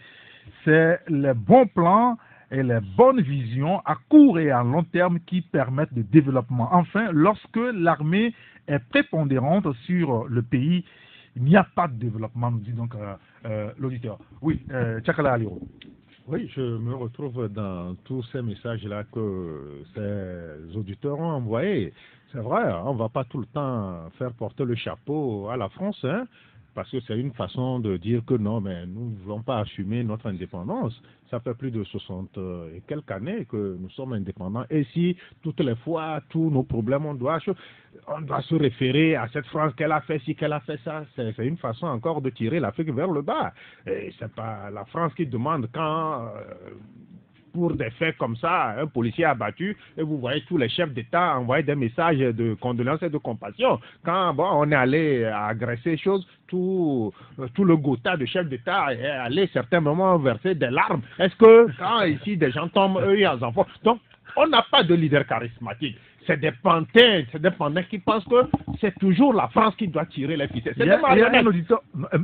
C'est les bons plans et les bonnes visions à court et à long terme qui permettent le développement. Enfin, lorsque l'armée est prépondérante sur le pays, il n'y a pas de développement, nous dit donc l'auditeur. Oui, Chakala Aliro. Oui, je me retrouve dans tous ces messages-là que ces auditeurs ont envoyés. C'est vrai, on ne va pas tout le temps faire porter le chapeau à la France, hein, parce que c'est une façon de dire que non, mais nous ne voulons pas assumer notre indépendance. Ça fait plus de 60 et quelques années que nous sommes indépendants. Et si toutes les fois, tous nos problèmes, on doit se référer à cette France qu'elle a fait ci, qu'elle a fait ça, c'est une façon encore de tirer l'Afrique vers le bas. Et c'est pas la France qui demande quand... pour des faits comme ça, un policier abattu, et vous voyez tous les chefs d'État envoyer des messages de condoléances et de compassion. Quand on est allé agresser choses, tout le gotha de chefs d'État est allé certains moments verser des larmes. Est-ce que quand ici des gens tombent, eux, ils en font? Donc, on n'a pas de leader charismatique. C'est des pantins qui pensent que c'est toujours la France qui doit tirer les ficelles. C'est des marionnettes.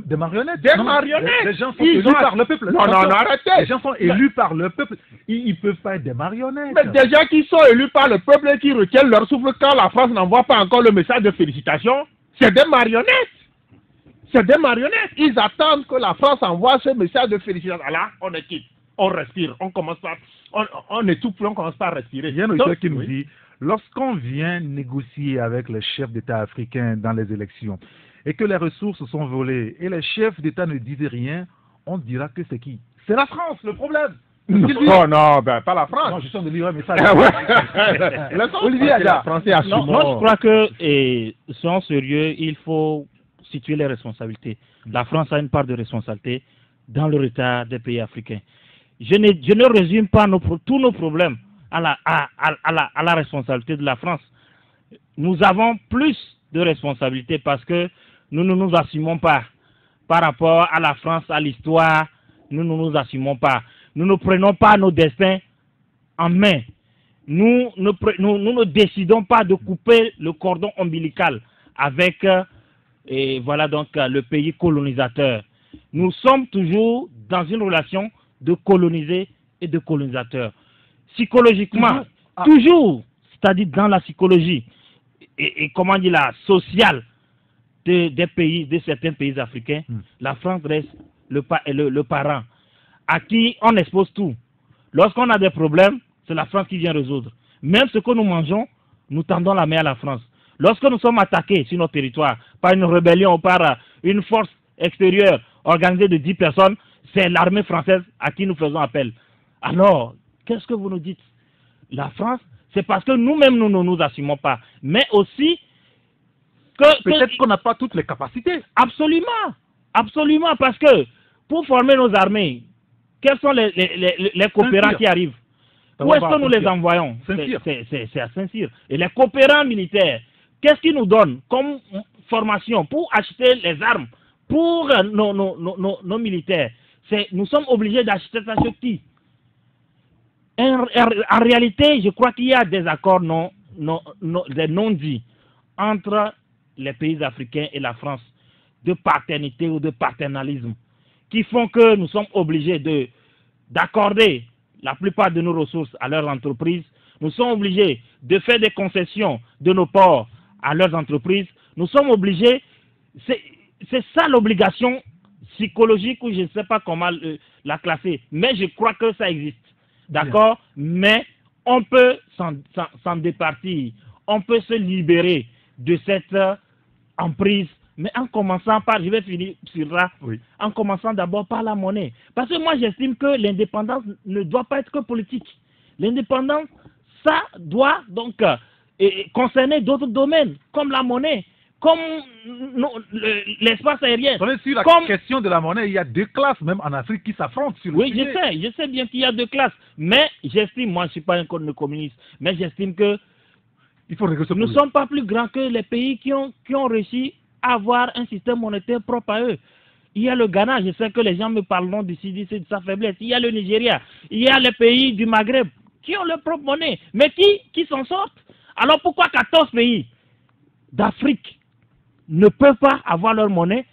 Des marionnettes. Des marionnettes. Les gens sont élus par le peuple. Non, arrêtez. Les gens sont élus par le peuple. Ils ne peuvent pas être des marionnettes. Mais des gens qui sont élus par le peuple et qui retiennent leur souffle quand la France n'envoie pas encore le message de félicitations, c'est des marionnettes. C'est des marionnettes. Ils attendent que la France envoie ce message de félicitations. Là, on est quitte. On respire. On commence par... On étouffe, on commence par respirer. Il y a un auditeur qui nous dit... Lorsqu'on vient négocier avec les chefs d'État africains dans les élections et que les ressources sont volées et les chefs d'État ne disent rien, on dira que c'est qui? C'est la France, le problème. Non, pas la France. Non, je suis en train de lire un message. Olivier Ada. Non, je crois que, soyons sérieux, il faut situer les responsabilités. La France a une part de responsabilité dans le retard des pays africains. Je ne résume pas tous nos problèmes à la responsabilité de la France. Nous avons plus de responsabilités parce que nous ne nous assumons pas par rapport à la France, à l'histoire. Nous ne nous assumons pas. Nous ne prenons pas nos destins en main. Nous ne décidons pas de couper le cordon ombilical avec le pays colonisateur. Nous sommes toujours dans une relation de colonisé et de colonisateur. Psychologiquement, toujours, c'est-à-dire dans la psychologie et comment dire la sociale de certains pays africains, la France reste le parent à qui on expose tout. Lorsqu'on a des problèmes, c'est la France qui vient résoudre. Même ce que nous mangeons, nous tendons la main à la France. Lorsque nous sommes attaqués sur notre territoire par une rébellion ou par une force extérieure organisée de 10 personnes, c'est l'armée française à qui nous faisons appel. Alors, qu'est-ce que vous nous dites? La France, c'est parce que nous-mêmes, nous ne nous assumons pas. Mais aussi que... Peut-être qu'on n'a pas toutes les capacités. Absolument. Absolument. Parce que pour former nos armées, quels sont les coopérants qui arrivent? Où est-ce que nous les envoyons? C'est à Saint-Cyr. Et les coopérants militaires, qu'est-ce qu'ils nous donnent comme formation pour acheter les armes pour nos militaires? Nous sommes obligés d'acheter ça sur qui? En réalité, je crois qu'il y a des accords des non-dits entre les pays africains et la France, de paternité ou de paternalisme, qui font que nous sommes obligés d'accorder la plupart de nos ressources à leurs entreprises. Nous sommes obligés de faire des concessions de nos ports à leurs entreprises. Nous sommes obligés, c'est ça l'obligation psychologique, ou je ne sais pas comment la classer, mais je crois que ça existe. D'accord? Mais on peut s'en départir, on peut se libérer de cette emprise, mais en commençant par, je vais finir sur là, en commençant d'abord par la monnaie. Parce que moi j'estime que l'indépendance ne doit pas être que politique. L'indépendance, ça doit donc concerner d'autres domaines, comme la monnaie, comme l'espace aérien. Sur la question de la monnaie, il y a deux classes même en Afrique qui s'affrontent sur le sujet. Oui, je sais bien qu'il y a deux classes. Mais j'estime, moi je ne suis pas un communiste, mais j'estime que nous ne sommes pas plus grands que les pays qui ont réussi à avoir un système monétaire propre à eux. Il y a le Ghana, je sais que les gens me parleront d'ici de sa faiblesse. Il y a le Nigeria, il y a les pays du Maghreb qui ont leur propre monnaie, mais qui s'en sortent. Alors pourquoi 14 pays d'Afrique ne peuvent pas avoir leur monnaie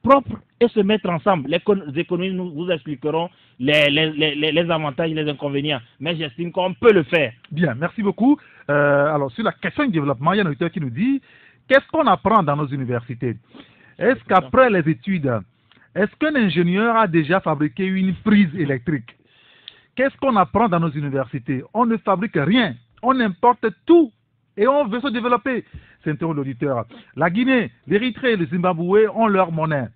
propre et se mettre ensemble? Les économistes nous vous expliqueront les avantages et les inconvénients, mais j'estime qu'on peut le faire. Bien, merci beaucoup. Alors, sur la question du développement, il y a un auditeur qui nous dit, qu'est-ce qu'on apprend dans nos universités? Est-ce qu'après les études, est-ce qu'un ingénieur a déjà fabriqué une prise électrique? Qu'est-ce qu'on apprend dans nos universités? On ne fabrique rien, on importe tout et on veut se développer. S'interroge l'auditeur. La Guinée, l'Érythrée et le Zimbabwe ont leur monnaie.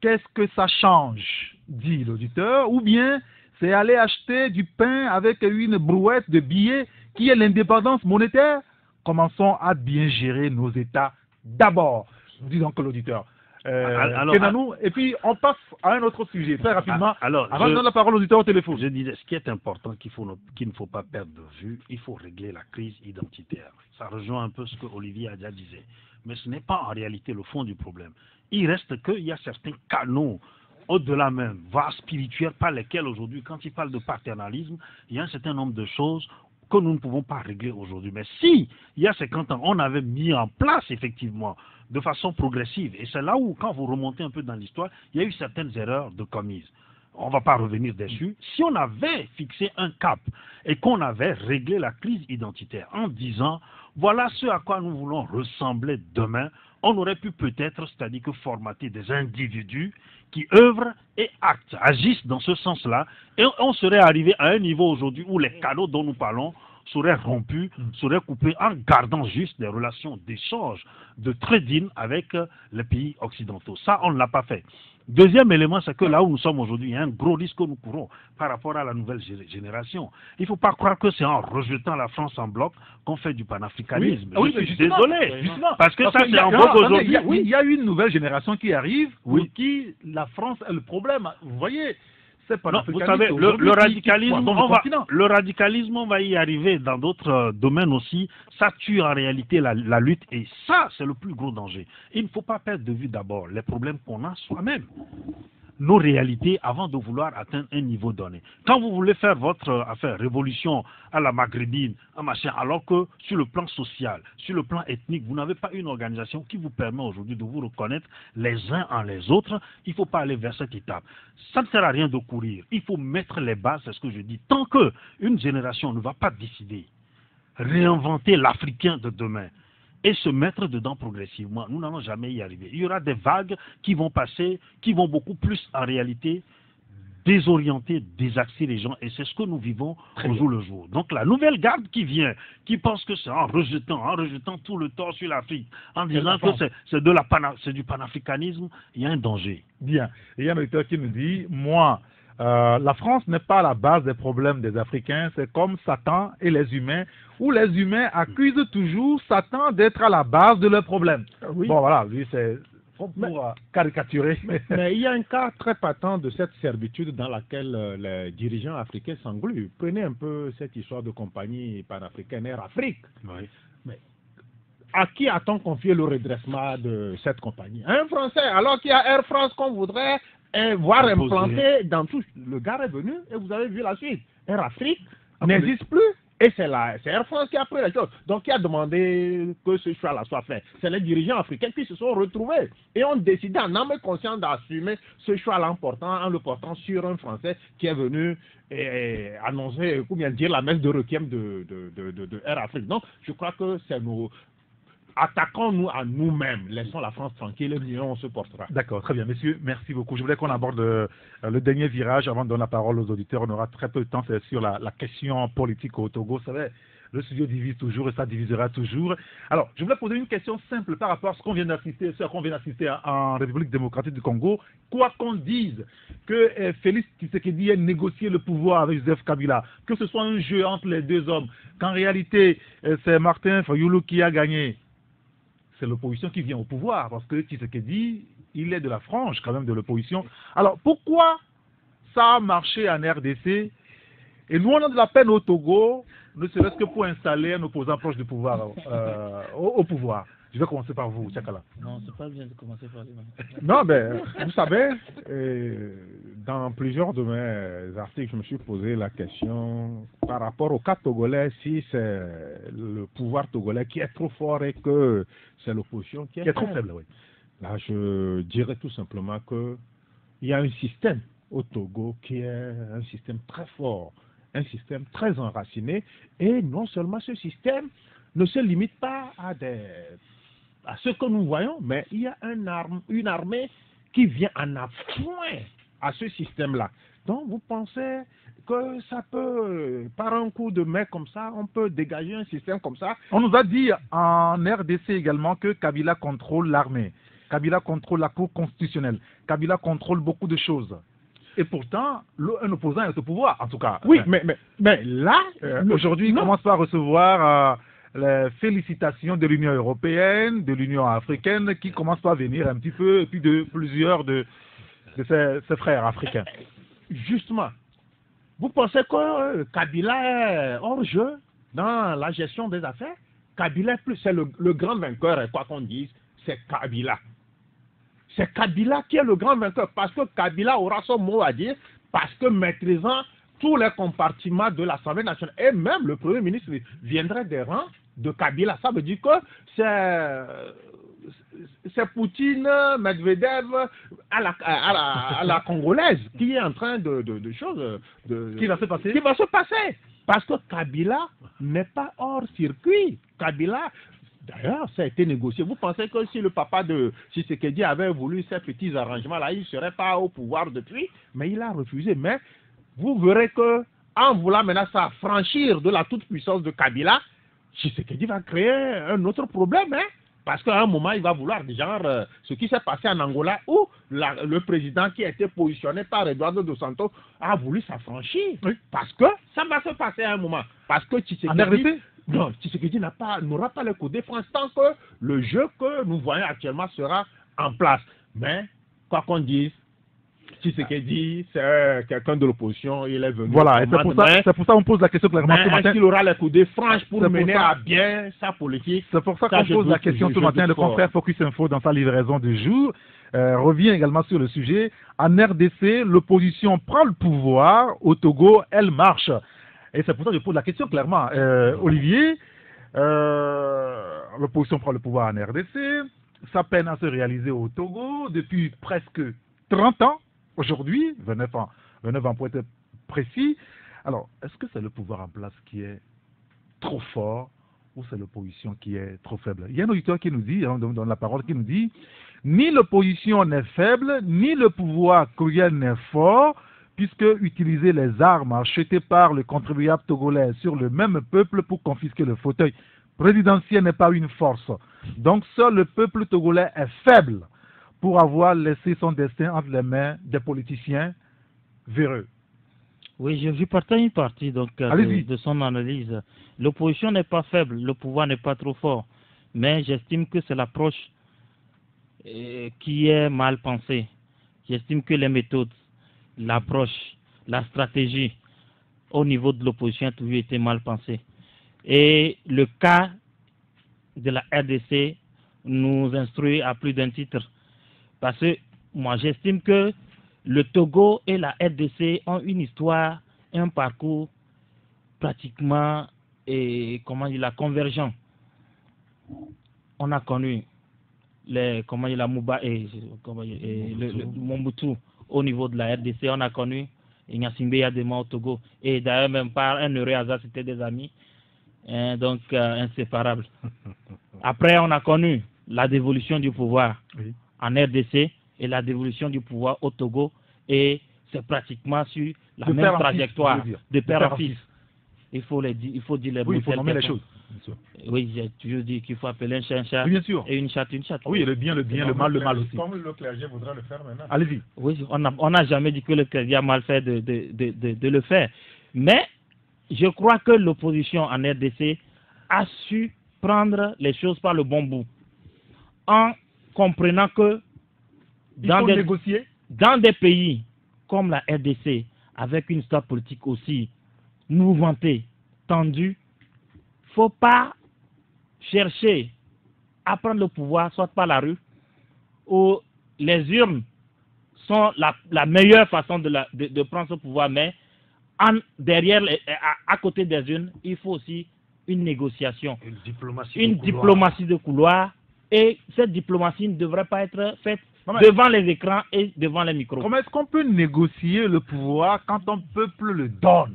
Qu'est-ce que ça change, dit l'auditeur, ou bien c'est aller acheter du pain avec une brouette de billets qui est l'indépendance monétaire. Commençons à bien gérer nos États d'abord, dit donc l'auditeur. Kenanou, et puis on passe à un autre sujet, très rapidement, avant de donner la parole aux auditeurs au téléphone. Je disais, ce qui est important qu'il ne faut pas perdre de vue, il faut régler la crise identitaire. Ça rejoint un peu ce que Olivier Adia disait. Mais ce n'est pas en réalité le fond du problème. Il reste qu'il y a certains canaux au-delà même, voire spirituels, par lesquels aujourd'hui, quand il parle de paternalisme, il y a un certain nombre de choses que nous ne pouvons pas régler aujourd'hui. Mais si, il y a 50 ans, on avait mis en place, effectivement, de façon progressive, et c'est là où, quand vous remontez un peu dans l'histoire, il y a eu certaines erreurs de commises. On ne va pas revenir dessus. Si on avait fixé un cap et qu'on avait réglé la crise identitaire en disant, voilà ce à quoi nous voulons ressembler demain, on aurait pu peut-être, c'est-à-dire que formater des individus qui œuvrent et actent, agissent dans ce sens-là, et on serait arrivé à un niveau aujourd'hui où les canaux dont nous parlons seraient rompus, seraient coupés en gardant juste des relations d'échange, de trading avec les pays occidentaux. Ça, on ne l'a pas fait. Deuxième élément, c'est que là où nous sommes aujourd'hui, il y a un gros risque que nous courons par rapport à la nouvelle génération. Il ne faut pas croire que c'est en rejetant la France en bloc qu'on fait du panafricanisme. Oui, je suis désolé. Justement, parce que ça, c'est en vogue aujourd'hui. Il y a une nouvelle génération qui arrive, pour qui la France est le problème. Vous voyez, non, vous savez, le radicalisme, on va y arriver dans d'autres domaines aussi. Ça tue en réalité la lutte, et ça, c'est le plus gros danger. Il ne faut pas perdre de vue d'abord les problèmes qu'on a soi-même, nos réalités, avant de vouloir atteindre un niveau donné. Quand vous voulez faire votre révolution à la maghrébine, alors que sur le plan social, sur le plan ethnique, vous n'avez pas une organisation qui vous permet aujourd'hui de vous reconnaître les uns en les autres, il ne faut pas aller vers cette étape. Ça ne sert à rien de courir. Il faut mettre les bases, c'est ce que je dis. Tant qu'une génération ne va pas décider, réinventer l'Africain de demain, et se mettre dedans progressivement, nous n'allons jamais y arriver. Il y aura des vagues qui vont passer, qui vont beaucoup plus en réalité désorienter, désaxer les gens, et c'est ce que nous vivons au jour le jour. Donc la nouvelle garde qui vient, qui pense que c'est en rejetant tout le tort sur l'Afrique, en disant que c'est du panafricanisme, il y a un danger. Bien. Il y a un auditeur qui nous dit, moi, la France n'est pas à la base des problèmes des Africains, c'est comme Satan et les humains, où les humains accusent toujours Satan d'être à la base de leurs problèmes. Oui. Bon, voilà, lui, c'est pour caricaturer. Mais il y a un cas très patent de cette servitude dans laquelle les dirigeants africains s'engluent. Prenez un peu cette histoire de compagnie panafricaine Air Afrique. Oui. Mais à qui a-t-on confié le redressement de cette compagnie? Un Français, alors qu'il y a Air France qu'on voudrait voir implanté dans tout. Le gars est venu et vous avez vu la suite. Air Afrique n'existe plus. Et c'est Air France qui a pris la chose. Donc, qui a demandé que ce choix-là soit fait. C'est les dirigeants africains qui se sont retrouvés et ont décidé en âme et conscience d'assumer ce choix-là en le portant sur un Français qui est venu annoncer, ou bien dire la messe de requiem de Air Afrique. Donc, je crois que c'est nos... Attaquons-nous à nous-mêmes, laissons la France tranquille et mieux on se portera. D'accord, très bien. Messieurs, merci beaucoup. Je voulais qu'on aborde le dernier virage avant de donner la parole aux auditeurs. On aura très peu de temps, c'est sur la question politique au Togo. Vous savez, le studio divise toujours et ça divisera toujours. Alors, je voulais poser une question simple par rapport à ce qu'on vient d'assister, en République démocratique du Congo. Quoi qu'on dise que Félix Tshisekedi ait négocié le pouvoir avec Joseph Kabila, que ce soit un jeu entre les deux hommes, qu'en réalité, c'est Martin Fayulu qui a gagné. C'est l'opposition qui vient au pouvoir, parce que Tshisekedi, il est de la frange quand même de l'opposition. Alors pourquoi ça a marché en RDC et nous on a de la peine au Togo, ne serait-ce que pour installer un opposant proche du pouvoir au pouvoir? Je vais commencer par vous, Tchakala. Non, c'est pas bien de commencer par lui. Non, mais vous savez, dans plusieurs de mes articles, je me suis posé la question par rapport au cas togolais, si c'est le pouvoir togolais qui est trop fort et que c'est l'opposition qui est trop faible. Oui. Là, je dirais tout simplement qu'il y a un système au Togo qui est un système très fort, un système très enraciné, et non seulement ce système ne se limite pas à ce que nous voyons, mais il y a une armée qui vient en appoint à ce système-là. Donc vous pensez que ça peut, par un coup de main comme ça, on peut dégager un système comme ça? On nous a dit en RDC également que Kabila contrôle l'armée, Kabila contrôle la Cour constitutionnelle, Kabila contrôle beaucoup de choses. Et pourtant, un opposant est au pouvoir, en tout cas. Oui, mais là... aujourd'hui, il commence par recevoir les félicitations de l'Union européenne, de l'Union africaine, qui commencent par venir un petit peu, et puis de plusieurs de ses frères africains. Justement, vous pensez que Kabila est hors jeu dans la gestion des affaires? Kabila, c'est le grand vainqueur, quoi qu'on dise, c'est Kabila. C'est Kabila qui est le grand vainqueur, parce que Kabila aura son mot à dire, parce que maîtrisant tous les compartiments de l'Assemblée nationale, et même le Premier ministre viendrait des rangs de Kabila. Ça veut dire que c'est Poutine, Medvedev à la congolaise qui est en train de choses. Qui va se passer? Qui va se passer. Parce que Kabila n'est pas hors circuit. Kabila, d'ailleurs, ça a été négocié. Vous pensez que si le papa de Tshisekedi avait voulu ces petits arrangements-là, il ne serait pas au pouvoir depuis? Mais il a refusé. Mais vous verrez que en voulant maintenant s'affranchir de la toute-puissance de Kabila, Tshisekedi va créer un autre problème, hein? Parce qu'à un moment, il va vouloir, genre, ce qui s'est passé en Angola, où le président qui a été positionné par Eduardo dos Santos a voulu s'affranchir. Oui. Parce que ça va se passer à un moment. Parce que Tshisekedi n'aura pas le coup de défense tant que le jeu que nous voyons actuellement sera en place. Mais, quoi qu'on dise, Tshisekedi, c'est quelqu'un de l'opposition, il est venu. Voilà, et c'est pour ça qu'on pose la question clairement ce matin. Est-ce qu'il aura les coups de franche pour mener à bien sa politique? C'est pour ça qu'on pose la question ce matin. Le confrère Focus Info, dans sa livraison du jour, revient également sur le sujet. En RDC, l'opposition prend le pouvoir. Au Togo, elle marche. Et c'est pour ça que je pose la question clairement. Olivier, l'opposition prend le pouvoir en RDC. Ça peine à se réaliser au Togo depuis presque 30 ans. Aujourd'hui, 29 ans pour être précis. Alors, est-ce que c'est le pouvoir en place qui est trop fort ou c'est l'opposition qui est trop faible? Il y a un auditeur qui nous dit, dans la parole, qui nous dit, ni l'opposition n'est faible, ni le pouvoir cruel n'est fort, puisque utiliser les armes achetées par le contribuable togolais sur le même peuple pour confisquer le fauteuil présidentiel n'est pas une force. Donc, seul le peuple togolais est faible pour avoir laissé son destin entre les mains des politiciens véreux. Oui, je partage une partie donc, de son analyse. L'opposition n'est pas faible, le pouvoir n'est pas trop fort, mais j'estime que c'est l'approche qui est mal pensée. J'estime que les méthodes, l'approche, la stratégie au niveau de l'opposition a toujours été mal pensée. Et le cas de la RDC nous instruit à plus d'un titre. Parce que moi, j'estime que le Togo et la RDC ont une histoire, un parcours pratiquement convergent. On a connu le Mobutu au niveau de la RDC, on a connu Gnassingbé Yadema au Togo. Et d'ailleurs, même par un heureux hasard, c'était des amis, donc inséparables. Après, on a connu la dévolution du pouvoir. Oui. En RDC et la dévolution du pouvoir au Togo, et c'est pratiquement sur la même trajectoire de père en fils. Il faut dire les mots. Oui, il faut nommer les choses. Oui, j'ai toujours dit qu'il faut appeler un chat un chat, oui, bien sûr. Et une chatte une chatte. Oui, le bien, le mal aussi. Comme le clergé voudrait le faire maintenant. Allez-y. Oui, on n'a jamais dit que le clergé a mal fait de le faire. Mais je crois que l'opposition en RDC a su prendre les choses par le bon bout, en comprenant que dans des pays comme la RDC, avec une histoire politique aussi mouvementée, tendue, il ne faut pas chercher à prendre le pouvoir soit par la rue, où les urnes sont la meilleure façon de prendre ce pouvoir, mais derrière, à côté des urnes, il faut aussi une négociation, une diplomatie de couloir. Et cette diplomatie ne devrait pas être faite devant les écrans et devant les micros. Comment est-ce qu'on peut négocier le pouvoir quand un peuple le donne?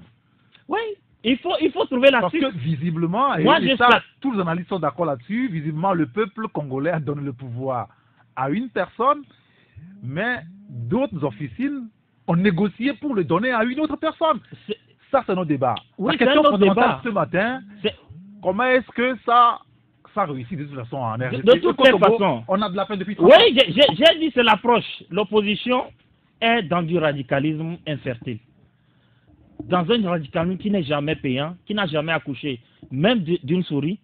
Oui, il faut trouver la suite. Parce que visiblement, tous les analystes sont d'accord là-dessus, visiblement le peuple congolais a donné le pouvoir à une personne, mais d'autres officines ont négocié pour le donner à une autre personne. Ça, c'est notre débat. Oui, la question fondamentale débat. ce matin, comment est-ce que ça réussit de toute façon en RDC? De toute façon. On a de la peine depuis 30 ans. Oui, j'ai dit c'est l'approche. L'opposition est dans du radicalisme infertile. Dans un radicalisme qui n'est jamais payant, qui n'a jamais accouché, même d'une souris.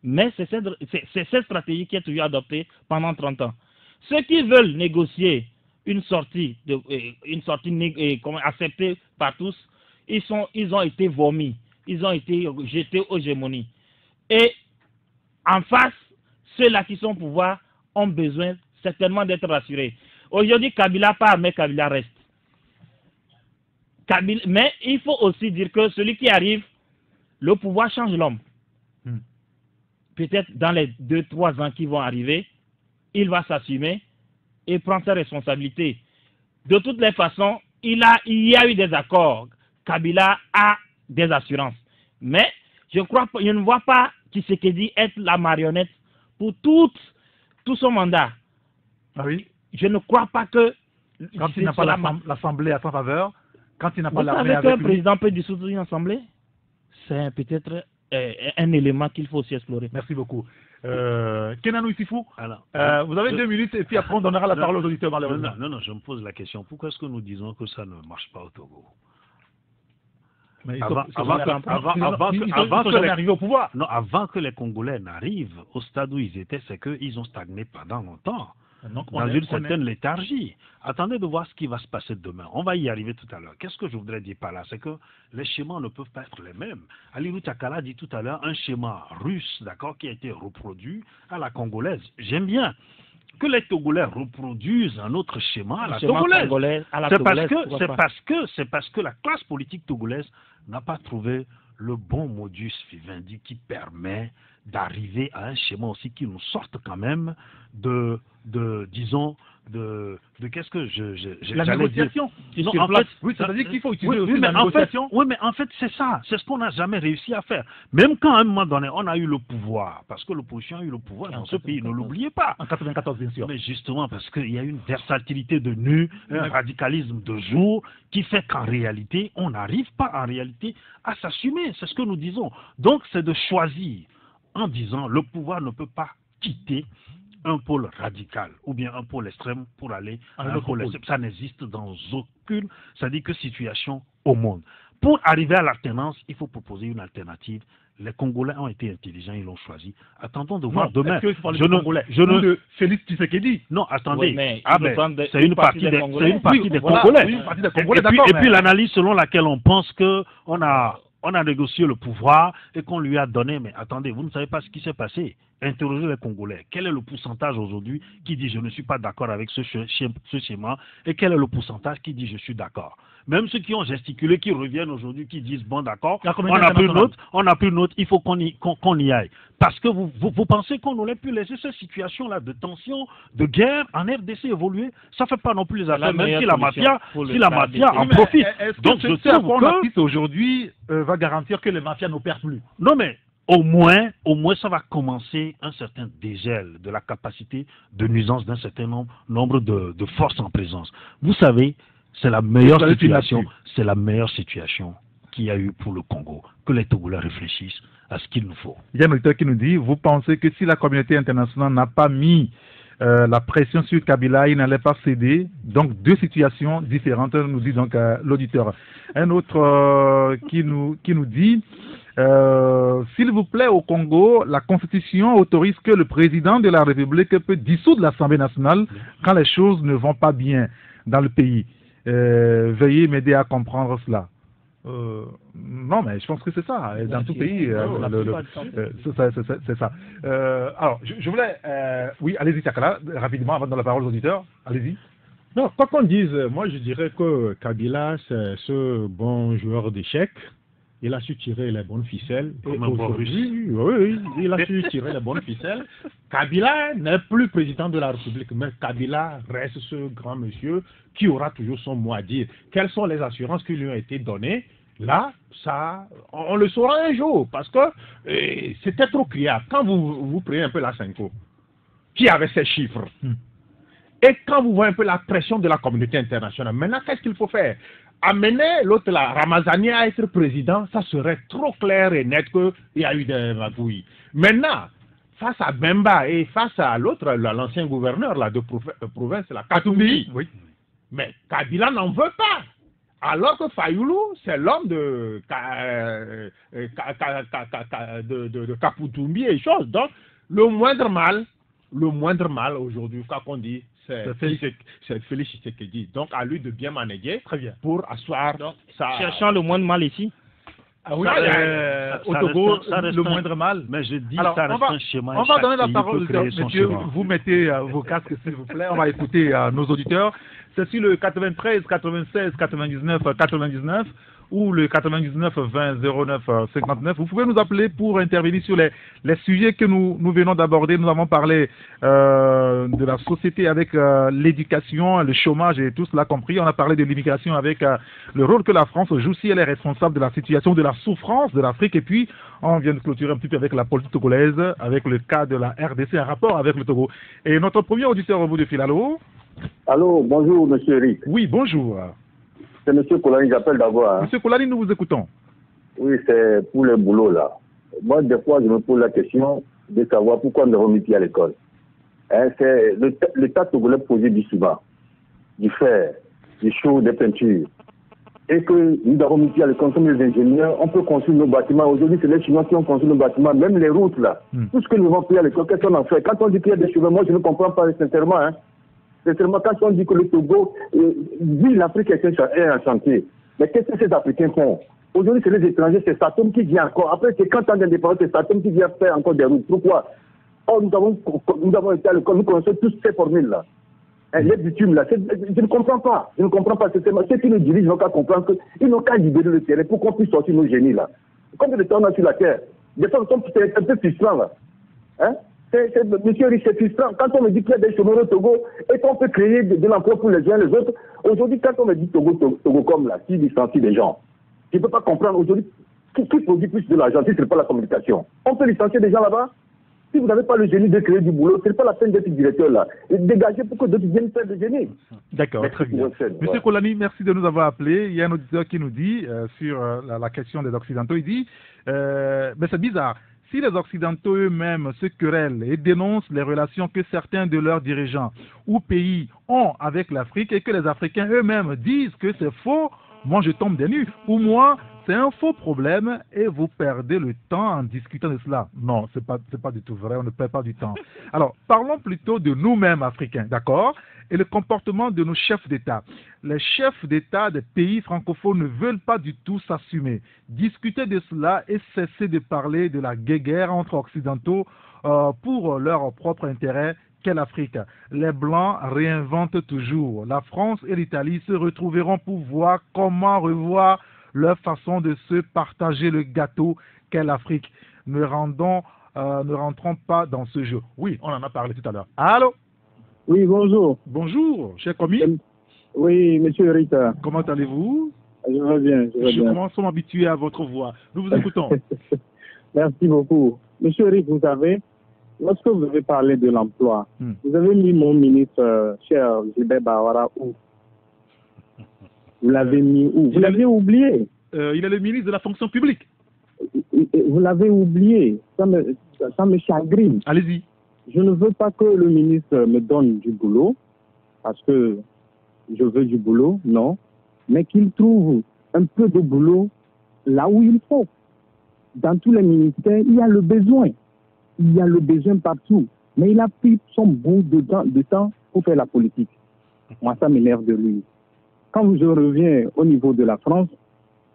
Mais c'est cette stratégie qui est toujours adoptée pendant 30 ans. Ceux qui veulent négocier une sortie acceptée par tous, ils ont été vomis, ils ont été jetés aux gémonies. Et en face, ceux-là qui sont au pouvoir ont besoin certainement d'être rassurés. Aujourd'hui, Kabila part, mais Kabila reste. Mais il faut aussi dire que celui qui arrive, le pouvoir change l'homme. Peut-être dans les 2-3 ans qui vont arriver, il va s'assumer et prendre ses responsabilités. De toutes les façons, il y a eu des accords. Kabila a des assurances. Mais je ne vois pas Tshisekedi être la marionnette pour tout son mandat. Ah oui? Je ne crois pas que... Quand il n'a pas l'Assemblée à sa faveur, quand il n'a pas l'armée avec avec lui... Vous savez qu'un président peut dissoudre une Assemblée? C'est peut-être un élément qu'il faut aussi explorer. Merci beaucoup. Kenanou Isifou, vous avez 2 minutes et puis après on donnera la parole aux auditeurs malheureusement. Non, je me pose la question. Pourquoi est-ce que nous disons que ça ne marche pas au Togo? Mais avant que les Congolais n'arrivent au stade où ils étaient, c'est qu'ils ont stagné pendant longtemps. Donc, dans une certaine léthargie. Attendez de voir ce qui va se passer demain. On va y arriver tout à l'heure. Qu'est-ce que je voudrais dire par là? C'est que les schémas ne peuvent pas être les mêmes. Alirou Tchakala dit tout à l'heure un schéma russe, d'accord, qui a été reproduit à la congolaise. J'aime bien que les Togolais reproduisent un autre schéma à la togolaise. C'est parce que la classe politique togolaise n'a pas trouvé le bon modus vivendi qui permet d'arriver à un schéma aussi qui nous sorte quand même de qu'est-ce que la négociation. Non, en fait, oui, ça veut dire qu'il faut utiliser aussi la négociation. Oui, mais en fait, c'est ça. C'est ce qu'on n'a jamais réussi à faire. Même quand à un moment donné, on a eu le pouvoir, parce que l'opposition a eu le pouvoir dans ce pays, ne l'oubliez pas. En 94, bien sûr. Mais justement, parce qu'il y a une versatilité de nu, un radicalisme de jour, qui fait qu'en réalité, on n'arrive pas en réalité à s'assumer. C'est ce que nous disons. Donc, c'est de choisir en disant le pouvoir ne peut pas quitter un pôle radical ou bien un pôle extrême pour aller à un pôle extrême. Ça n'existe dans aucune, situation au monde. Pour arriver à l'alternance, il faut proposer une alternative. Les Congolais ont été intelligents, ils l'ont choisi. Attendons de voir demain. De Félix Tshisekedi. Non, attendez. Oui, c'est une partie des Congolais. Et puis l'analyse selon laquelle on pense qu'on a négocié le pouvoir et qu'on lui a donné, mais attendez, vous ne savez pas ce qui s'est passé. Interrogez les Congolais. Quel est le pourcentage aujourd'hui qui dit je ne suis pas d'accord avec ce schéma et quel est le pourcentage qui dit je suis d'accord? Même ceux qui ont gesticulé, qui reviennent aujourd'hui, qui disent bon d'accord, on n'a plus notre, il faut qu'on y aille. Parce que vous pensez qu'on aurait pu laisser cette situation-là de tension, de guerre en RDC évoluer? Ça ne fait pas non plus les affaires, même si la mafia en profite. Donc je sais qu'on assiste aujourd'hui va garantir que les mafias n'opèrent plus. Non mais au moins, ça va commencer un certain dégel de la capacité de nuisance d'un certain nombre de forces en présence. Vous savez, c'est la meilleure situation qu'il y a eu pour le Congo. Que les Togolais réfléchissent à ce qu'il nous faut. Il y a un auditeur qui nous dit, vous pensez que si la communauté internationale n'a pas mis la pression sur Kabila, il n'allait pas céder? Donc deux situations différentes, nous dit donc l'auditeur. Un autre qui nous dit, s'il vous plaît, au Congo, la Constitution autorise que le président de la République peut dissoudre l'Assemblée nationale quand les choses ne vont pas bien dans le pays. Veuillez m'aider à comprendre cela. Non, mais je pense que c'est ça. Dans tout pays, c'est ça. Alors, je voulais... oui, allez-y, Tchakala, rapidement, avant de donner la parole aux auditeurs. Allez-y. Non, quoi qu'on dise, moi je dirais que Kabila, c'est ce bon joueur d'échecs. Il a su tirer les bonnes ficelles. Oui, il a su tirer les bonnes ficelles. Kabila n'est plus président de la République, mais Kabila reste ce grand monsieur qui aura toujours son mot à dire. Quelles sont les assurances qui lui ont été données? Là, ça, on le saura un jour, parce que c'était trop criard. Quand vous prenez un peu la Cinco, qui avait ces chiffres, Et quand vous voyez un peu la pression de la communauté internationale, maintenant, qu'est-ce qu'il faut faire? Amener l'autre, la Ramazani, à être président, ça serait trop clair et net qu'il y a eu des magouilles. Maintenant, face à Bemba et face à l'autre, l'ancien gouverneur là, de province, la Katumbi, oui. Mais Kabila n'en veut pas. Alors que Fayoulou, c'est l'homme de Kapoutoumbi et choses. Donc, le moindre mal aujourd'hui, quand on dit, c'est Félix Tshisekedi. Donc, à lui de bien manager. Très bien. Pour asseoir. Donc, cherchant le moindre mal ici. Ah oui, au Togo, le moindre mal. Mais je dis, alors, ça reste un schéma. On va donner la parole, messieurs. Vous mettez vos casques, s'il vous plaît. On va écouter nos auditeurs. C'est sur le 93 96 99 99 ou le 99 20 09 59. Vous pouvez nous appeler pour intervenir sur les sujets que nous venons d'aborder. Nous avons parlé de la société avec l'éducation, le chômage et tout cela compris. On a parlé de l'immigration avec le rôle que la France joue si elle est responsable de la situation, de la souffrance de l'Afrique. Et puis, on vient de clôturer un petit peu avec la politique togolaise, avec le cas de la RDC, un rapport avec le Togo. Et notre premier auditeur au bout de fil, allô? Allô, bonjour, monsieur Eric. Oui, bonjour. C'est monsieur Kolani, j'appelle d'abord. Hein. Monsieur Kolani, nous vous écoutons. Oui, c'est pour le boulot, là. Moi, des fois, je me pose la question de savoir pourquoi on ne remet plus à l'école. Hein, c'est l'État togolais posé du ciment, du fer, du chaud, des peintures. Et que nous avons mis à l'école comme les ingénieurs, on peut construire nos bâtiments. Aujourd'hui, c'est les Chinois qui ont construit nos bâtiments, même les routes, là. Tout ce que nous avons pris à l'école, qu'est-ce qu'on en fait? Quand on dit qu'il y a des cheveux, moi, je ne comprends pas sincèrement, hein. Sincèrement, quand on dit que le Togo, oui, l'Afrique est un chantier. Mais qu'est-ce que ces Africains font? Aujourd'hui, c'est les étrangers, c'est Satom qui vient encore. Après, c'est 40 ans d'indépendance, c'est Satom qui vient faire encore des routes. Pourquoi? Oh, nous avons été à l'école, nous connaissons tous ces formules-là. Les bitumes, là, je ne comprends pas. Je ne comprends pas. Ceux qui nous dirigent n'ont qu'à comprendre qu'ils n'ont qu'à libérer le terrain pour qu'on puisse sortir nos génies, là. Combien de temps on a sur la terre? Des fois, c'est un peu frustrant, là. Hein? Monsieur Riche, c'est frustrant. Quand on me dit qu'il y a des chômeurs au Togo et qu'on peut créer de l'emploi pour les uns et les autres, aujourd'hui, quand on me dit Togo comme là, qui licencie des gens, je ne peux pas comprendre aujourd'hui qui produit plus de l'argent si ce n'est pas la communication. On peut licencier des gens là-bas. Si vous n'avez pas le génie de créer du boulot, ce n'est pas la peine d'être directeur là. Et dégager pour que d'autres viennent faire le génie. D'accord, très bien. Monsieur Kolani, merci de nous avoir appelés. Il y a un auditeur qui nous dit, sur la question des Occidentaux, il dit, mais c'est bizarre. Si les Occidentaux eux-mêmes se querellent et dénoncent les relations que certains de leurs dirigeants ou pays ont avec l'Afrique et que les Africains eux-mêmes disent que c'est faux, moi je tombe des nues. Pour moi, c'est un faux problème et vous perdez le temps en discutant de cela. Non, c'est pas du tout vrai, on ne perd pas du temps. Alors, parlons plutôt de nous-mêmes Africains, d'accord? Et le comportement de nos chefs d'État. Les chefs d'État des pays francophones ne veulent pas du tout s'assumer. Discuter de cela et cesser de parler de la guerre entre Occidentaux pour leur propre intérêt. Quelle Afrique? Les Blancs réinventent toujours. La France et l'Italie se retrouveront pour voir comment revoir leur façon de se partager le gâteau. Quelle Afrique? Ne rentrons pas dans ce jeu. Oui, on en a parlé tout à l'heure. Allô? Oui, bonjour. Bonjour, cher commis. Oui, monsieur Rita. Comment allez-vous? Je vais bien, Je commence à m'habituer à votre voix. Nous vous écoutons. Merci beaucoup. Monsieur Rick, vous savez, lorsque vous avez parlé de l'emploi, vous avez mis mon ministre, cher Gilbert Bawara, où? Vous l'avez mis où? Vous l'avez oublié. Il est le ministre de la fonction publique. Vous l'avez oublié. Ça me chagrine. Allez-y. Je ne veux pas que le ministre me donne du boulot, parce que je veux du boulot, non, mais qu'il trouve un peu de boulot là où il faut. Dans tous les ministères, il y a le besoin. Il y a le besoin partout. Mais il a pris son bout de temps pour faire la politique. Moi, ça m'énerve de lui. Quand je reviens au niveau de la France,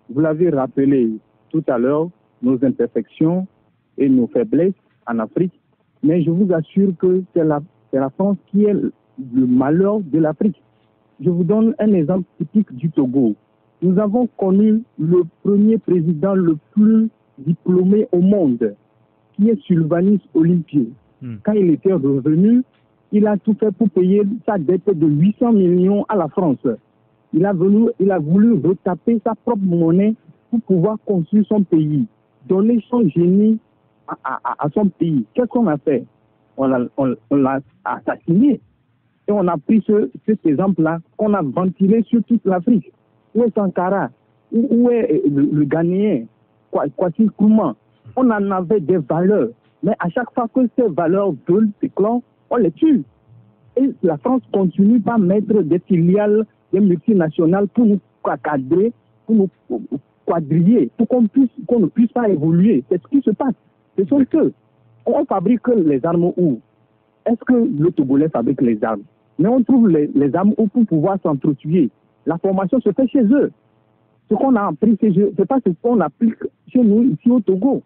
vous l'avez rappelé tout à l'heure, nos imperfections et nos faiblesses en Afrique. Mais je vous assure que c'est la France qui est le malheur de l'Afrique. Je vous donne un exemple typique du Togo. Nous avons connu le premier président le plus diplômé au monde, qui est Sylvanus Olympie. Quand il était revenu, il a tout fait pour payer sa dette de 800 millions à la France. Il a voulu retaper sa propre monnaie pour pouvoir construire son pays, donner son génie à son pays. Qu'est-ce qu'on a fait? On l'a assassiné. Et on a pris cet exemple-là qu'on a ventilé sur toute l'Afrique. Où est Sankara? Où est le Ghanéen? Kwasi Nkrumah? On en avait des valeurs. Mais à chaque fois que ces valeurs veulent s'éclore, on les tue. Et la France continue par mettre des filiales, des multinationales pour nous cadrer, pour nous quadriller, pour qu'on ne puisse pas évoluer. C'est ce qui se passe. C'est sûr que on fabrique les armes où? Est-ce que le Togolais fabrique les armes? Mais on trouve les armes où pour pouvoir s'entretuer. La formation se fait chez eux. Ce qu'on a appris, c'est pas ce qu'on applique chez nous, ici au Togo.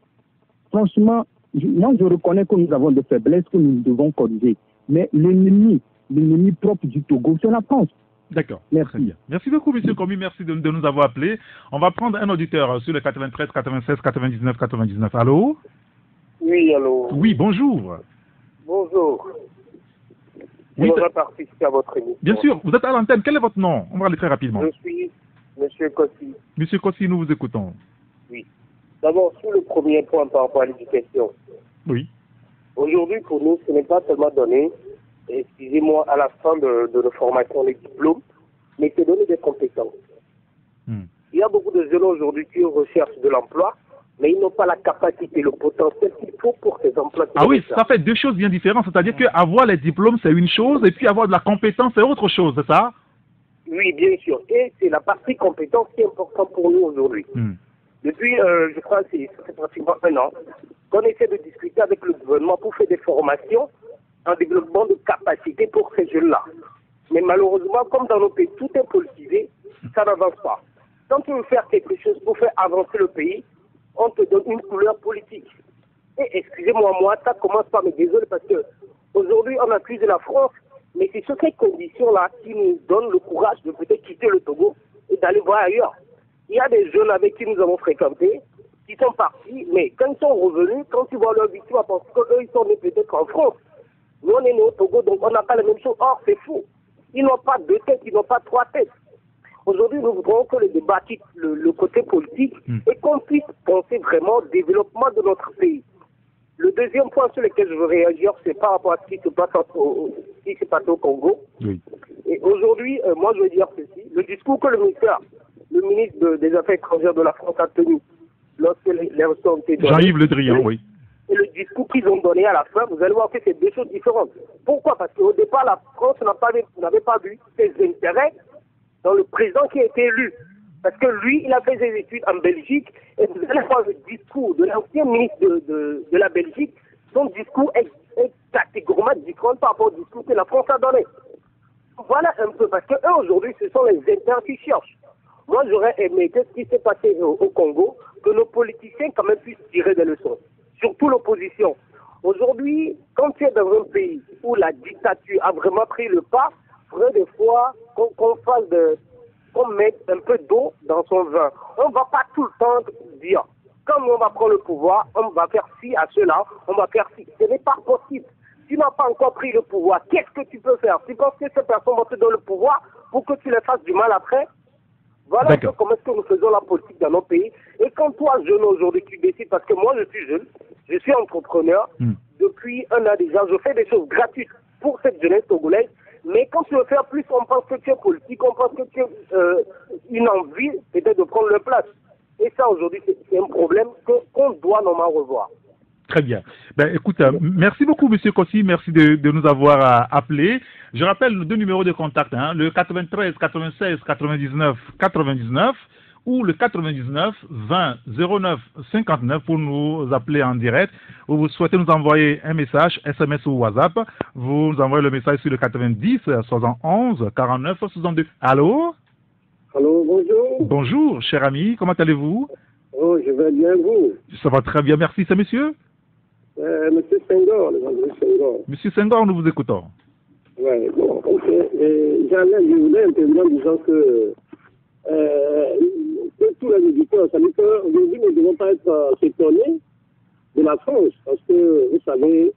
Franchement, moi je reconnais que nous avons des faiblesses que nous devons corriger. Mais l'ennemi propre du Togo, c'est la France. D'accord. Merci. Très bien. Merci beaucoup, M. Combi. Merci de nous avoir appelés. On va prendre un auditeur sur le 93, 96, 99, 99. Allô? Oui, allô. Oui, bonjour. Bonjour. Oui, je voudrais participer à votre émission. Bien sûr, vous êtes à l'antenne. Quel est votre nom? On va aller très rapidement. Je suis M. Kossi. M. Kossi, nous vous écoutons. Oui. D'abord, sur le premier point par rapport à l'éducation. Oui. Aujourd'hui, pour nous, ce n'est pas seulement donner, excusez-moi, à la fin de notre formation, les diplômes, mais c'est donner des compétences. Il y a beaucoup de jeunes aujourd'hui qui recherchent de l'emploi, mais ils n'ont pas la capacité, le potentiel qu'il faut pour ces emplois. Ah oui, ça fait deux choses bien différentes. C'est-à-dire qu'avoir les diplômes, c'est une chose, et puis avoir de la compétence, c'est autre chose, c'est ça? Oui, bien sûr. Et c'est la partie compétence qui est importante pour nous aujourd'hui. Depuis, je crois, c'est pratiquement un an, qu'on essaie de discuter avec le gouvernement pour faire des formations en développement de capacités pour ces jeunes-là. Mais malheureusement, comme dans nos pays, tout est politisé, ça n'avance pas. Quand tu veux faire quelque chose pour faire avancer le pays, on te donne une couleur politique. Et excusez-moi, moi, ça commence pas, mais désolé, parce que aujourd'hui, on accuse la France, mais c'est sur ces conditions-là qui nous donnent le courage de peut-être quitter le Togo et d'aller voir ailleurs. Il y a des jeunes avec qui nous avons fréquenté, qui sont partis, mais quand ils sont revenus, quand tu vois leur vie, tu vas penser qu'eux, ils sont nés peut-être en France. Nous, on est nés au Togo, donc on n'a pas la même chose. Or, c'est fou. Ils n'ont pas deux têtes, ils n'ont pas trois têtes. Aujourd'hui, nous voudrons que le débat quitte le côté politique et qu'on puisse penser vraiment au développement de notre pays. Le deuxième point sur lequel je veux réagir, c'est par rapport à ce qui se passe au Congo. Oui. Et aujourd'hui, moi, je veux dire ceci. Le discours que le ministre des Affaires étrangères de la France a tenu lorsque les leçons ont été données. Jean-Yves Le Drian, oui. Et le discours qu'ils ont donné à la fin, vous allez voir que c'est deux choses différentes. Pourquoi? Parce qu'au départ, la France n'avait pas vu ses intérêts dans le président qui a été élu. Parce que lui, il a fait ses études en Belgique, et vous allez voir le discours de l'ancien ministre de la Belgique, son discours est catégoriquement différent par rapport au discours que la France a donné. Voilà un peu, parce que eux aujourd'hui, ce sont les intérêts qui cherchent. Moi, j'aurais aimé que ce qui s'est passé au Congo, que nos politiciens quand même puissent tirer des leçons, surtout l'opposition. Aujourd'hui, quand tu es dans un pays où la dictature a vraiment pris le pas, il faudrait des fois qu'on mette un peu d'eau dans son vin. On ne va pas tout le temps dire, comme on va prendre le pouvoir, on va faire ci à cela, on va faire ci. Ce n'est pas possible. Tu n'as pas encore pris le pouvoir. Qu'est-ce que tu peux faire? Tu penses que ces personnes vont te donner le pouvoir pour que tu les fasses du mal après? Voilà un peu comment est-ce que nous faisons la politique dans nos pays. Et quand toi, jeune aujourd'hui, tu décides, parce que moi je suis jeune, je suis entrepreneur, depuis un an déjà, je fais des choses gratuites pour cette jeunesse togolaise. Mais quand tu veux faire plus, on pense que tu es politique, on pense que tu as une envie peut-être de prendre le place. Et ça, aujourd'hui, c'est un problème qu'on doit normalement revoir. Très bien. Ben, écoute, merci beaucoup, M. Kossi. Merci de nous avoir appelés. Je rappelle nos deux numéros de contact, le 93 96 99 99 ou le 99 20 09 59 pour nous appeler en direct. Ou vous souhaitez nous envoyer un message, SMS ou WhatsApp, vous nous envoyez le message sur le 90 71 49 62. Allô? Allô, bonjour. Bonjour, cher ami, comment allez-vous? Oh, je vais bien, vous? Ça va très bien, merci. C'est monsieur? Monsieur Senghor, Senghor. Monsieur Senghor, nous vous écoutons. Oui, bon, ok. Je voulais intervenir en disant que tous les éditeurs, ça veut dire qu'aujourd'hui, nous ne devons pas être étonnés de la France, parce que, vous savez,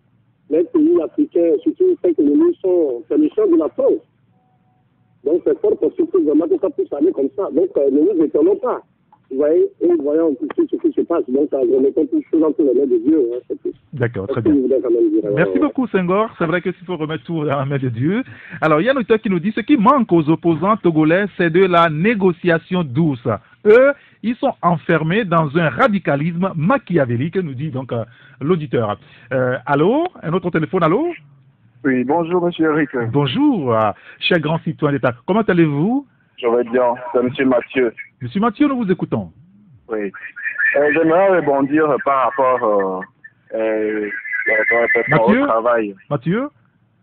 les pays africains, surtout les économies, sont méchants de la France. Donc, c'est fort possible que vraiment que ça puisse aller comme ça. Donc, ne nous étonnons pas. Vous voyez, et voyons tout ce qui se passe. Donc, remettons toutes choses entre les mains de Dieu. Hein, d'accord, très bien. Merci beaucoup, Senghor. C'est vrai que s'il faut remettre tout dans la main de Dieu. Alors, il y a un auteur qui nous dit ce qui manque aux opposants togolais, c'est de la négociation douce. Eux, ils sont enfermés dans un radicalisme machiavélique, nous dit donc l'auditeur. Allô? Un autre téléphone, allô? Oui, bonjour, monsieur Eric. Bonjour, cher grand citoyen d'État. Comment allez-vous? Je vais bien, c'est monsieur Mathieu. Monsieur Mathieu, nous vous écoutons. Oui. J'aimerais rebondir par rapport au travail. Mathieu?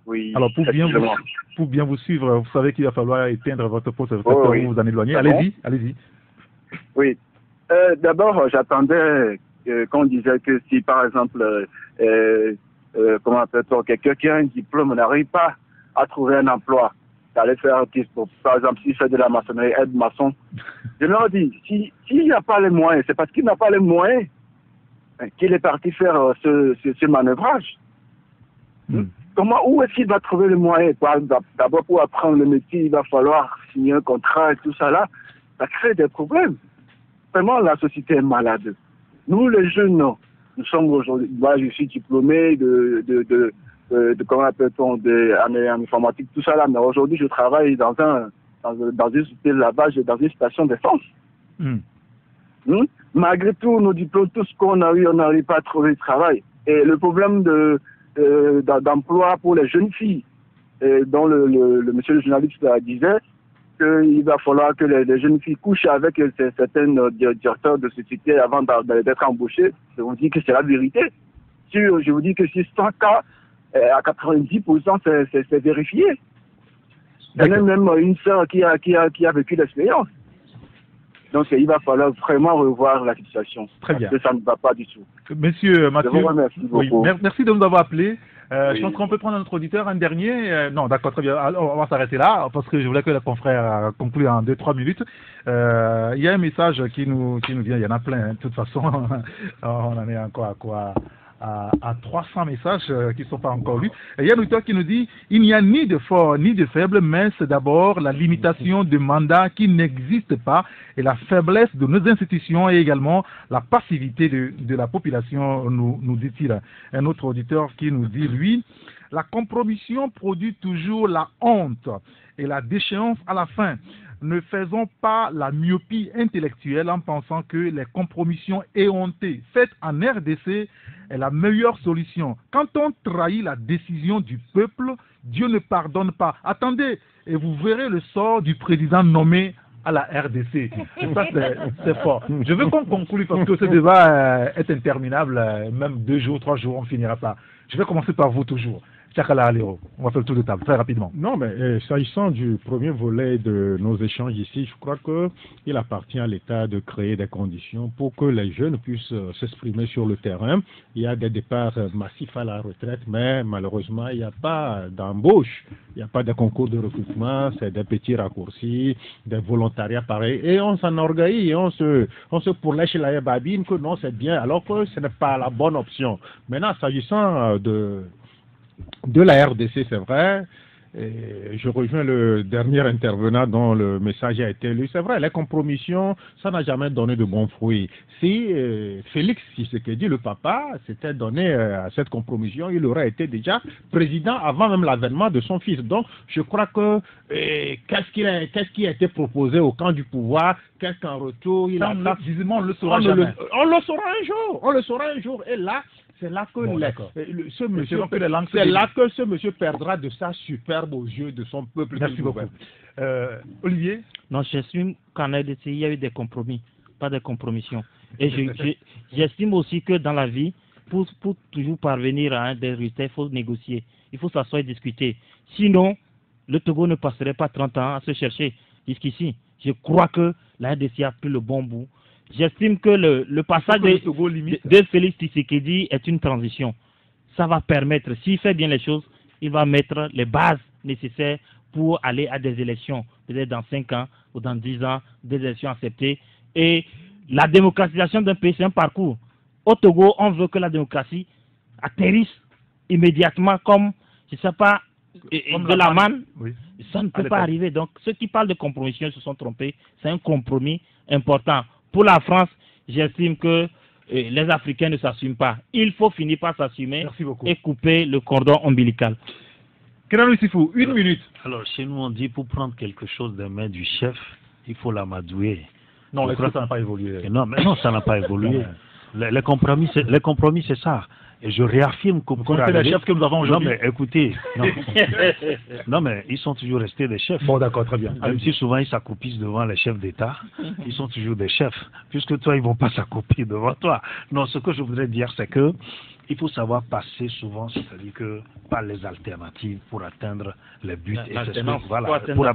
Oui. Alors, pour bien vous suivre, vous savez qu'il va falloir éteindre votre poste pour vous en éloigner. Allez-y, allez-y. Oui. D'abord, j'attendais qu'on disait que si, par exemple, comment appelle-t-on, quelqu'un qui a un diplôme n'arrive pas à trouver un emploi, d'aller faire, par exemple, s'il fait de la maçonnerie, aide maçon. Je leur dis, s'il n'a pas les moyens, c'est parce qu'il n'a pas les moyens qu'il est parti faire ce manœuvrage. Où est-ce qu'il va trouver les moyens? D'abord, pour apprendre le métier, il va falloir signer un contrat et tout ça là. Ça crée des problèmes. Vraiment, la société est malade. Nous, les jeunes, nous sommes aujourd'hui, moi, je suis diplômé comment appelle-t-on, en informatique, tout ça là, mais aujourd'hui, je travaille dans une société de lavage, dans une station d'essence. Malgré tout, nos diplômes, tout ce qu'on a eu, on n'arrive pas à trouver de travail. Et le problème d'emploi pour les jeunes filles, dont le monsieur le journaliste disait qu'il va falloir que les jeunes filles couchent avec certains directeurs de société avant d'être embauchées. Je vous dis que c'est la vérité. Je vous dis que si 100 cas, à 90%, c'est vérifié. Il y a même une sœur qui a vécu l'expérience. Donc, il va falloir vraiment revoir la situation. Très bien. Parce que ça ne va pas du tout. Monsieur Mathieu, je vous remercie beaucoup. Merci de nous avoir appelés. Je pense qu'on peut prendre notre auditeur, un dernier. Non, d'accord, très bien. Alors, on va s'arrêter là, parce que je voulais que le confrère conclue en 2-3 minutes. Il y a un message qui nous vient, il y en a plein, hein. De toute façon, on en est encore à quoi? À 300 messages qui ne sont pas encore lus. Et il y a un auteur qui nous dit « Il n'y a ni de fort ni de faible, mais c'est d'abord la limitation de mandats qui n'existe pas et la faiblesse de nos institutions et également la passivité de la population, nous dit-il. » Un autre auditeur qui nous dit, lui, « La compromission produit toujours la honte et la déchéance à la fin. Ne faisons pas la myopie intellectuelle en pensant que les compromissions éhontées faites en RDC est la meilleure solution. Quand on trahit la décision du peuple, Dieu ne pardonne pas. Attendez, et vous verrez le sort du président nommé à la RDC. Et ça, c'est fort. Je veux qu'on conclue parce que ce débat est interminable. Même 2 jours, 3 jours, on ne finira pas. Je vais commencer par vous toujours. Chakala Alero, on va faire le tour de table très rapidement. Non, mais s'agissant du premier volet de nos échanges ici, je crois qu'il appartient à l'État de créer des conditions pour que les jeunes puissent s'exprimer sur le terrain. Il y a des départs massifs à la retraite, mais malheureusement, il n'y a pas d'embauche, il n'y a pas de concours de recrutement, c'est des petits raccourcis, des volontariats pareils, et on s'enorgueillit, on se pourlèche la babine que non, c'est bien, alors que ce n'est pas la bonne option. Maintenant, s'agissant de la RDC, c'est vrai, et je rejoins le dernier intervenant dont le message a été lu. C'est vrai, les compromissions, ça n'a jamais donné de bons fruits. Si Félix Tshisekedi, le papa, s'était donné à cette compromission, il aurait été déjà président avant même l'avènement de son fils. Donc, je crois que qu'est-ce qui a été proposé au camp du pouvoir, qu'est-ce qu'en retour il a... Visiblement, on le saura jamais. On le saura un jour, et là, c'est là que ce monsieur perdra de sa superbe aux yeux de son peuple. Merci beaucoup. Olivier? Non, j'estime qu'en RDC, il y a eu des compromis, pas des compromissions. Et j'estime aussi que dans la vie, pour toujours parvenir à des résultats, il faut négocier. Il faut s'asseoir et discuter. Sinon, le Togo ne passerait pas 30 ans à se chercher jusqu'ici. Je crois que la RDC a pris le bon bout. J'estime que le passage de Félix Tshisekedi est une transition. Ça va permettre, s'il fait bien les choses, il va mettre les bases nécessaires pour aller à des élections, peut-être dans 5 ans ou dans 10 ans, des élections acceptées. Et la démocratisation d'un pays, c'est un parcours. Au Togo, on veut que la démocratie atterrisse immédiatement comme, je ne sais pas, de la manne. Oui. Ça ne peut pas arriver. Donc, ceux qui parlent de compromission se sont trompés. C'est un compromis important pour la France, j'estime que les Africains ne s'assument pas. Il faut finir par s'assumer et couper le cordon ombilical. Kenanou Issifou, 1 minute. Alors, chez nous, on dit pour prendre quelque chose des mains du chef, il faut l'amadouer. Non, ça n'a pas évolué. Non, mais non, ça n'a pas évolué. Les compromis, c'est ça. Et je réaffirme que vous connaissez les chefs que nous avons aujourd'hui. Non, mais écoutez, non, mais ils sont toujours restés des chefs. Bon, d'accord, très bien. Même si souvent ils s'accroupissent devant les chefs d'État, ils sont toujours des chefs. Puisque toi, ils ne vont pas s'accroupir devant toi. Non, ce que je voudrais dire, c'est que il faut savoir passer souvent, c'est-à-dire que par les alternatives pour atteindre les buts.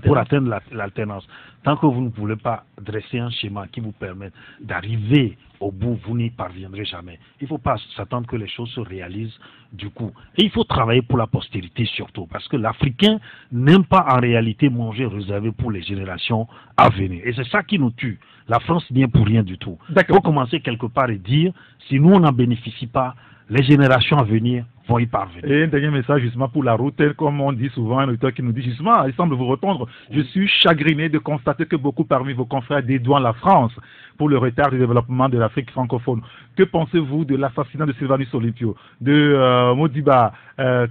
Pour atteindre l'alternance. Tant que vous ne pouvez pas dresser un schéma qui vous permette d'arriver au bout, vous n'y parviendrez jamais. Il ne faut pas s'attendre que les choses se réalisent du coup. Et il faut travailler pour la postérité surtout, parce que l'Africain n'aime pas en réalité manger réservé pour les générations à venir. Et c'est ça qui nous tue. La France n'y est pour rien du tout. Il faut commencer quelque part et dire, si nous on n'en bénéficie pas, les générations à venir vont y parvenir. Et un dernier message justement pour la route, comme on dit souvent, un auteur qui nous dit justement, il semble vous répondre, je suis chagriné de constater que beaucoup parmi vos confrères dédouanent la France pour le retard du développement de l'Afrique francophone. Que pensez-vous de l'assassinat de Sylvanus Olympio, de Modiba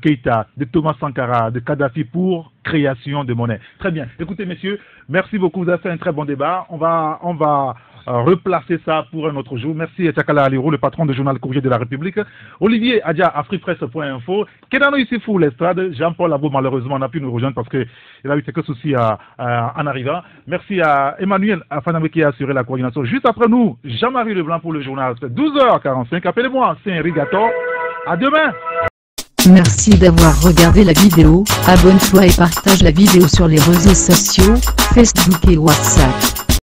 Keïta, de Thomas Sankara, de Kadhafi pour création de monnaie? Très bien. Écoutez messieurs, merci beaucoup, vous avez fait un très bon débat. On va replacer ça pour un autre jour. Merci à Chakala Alirou, le patron du journal Courrier de la République. Olivier Adja, afripresse.info. Kenanou Issifou, l'estrade. Jean-Paul Labo, malheureusement, n'a pu nous rejoindre parce qu'il a eu quelques soucis en arrivant. Merci à Emmanuel Afanamé qui a assuré la coordination. Juste après nous, Jean-Marie Leblanc pour le journal. C'est 12h45. Appelez-moi, c'est Henri Gator. À demain. Merci d'avoir regardé la vidéo. Abonne-toi et partage la vidéo sur les réseaux sociaux, Facebook et WhatsApp.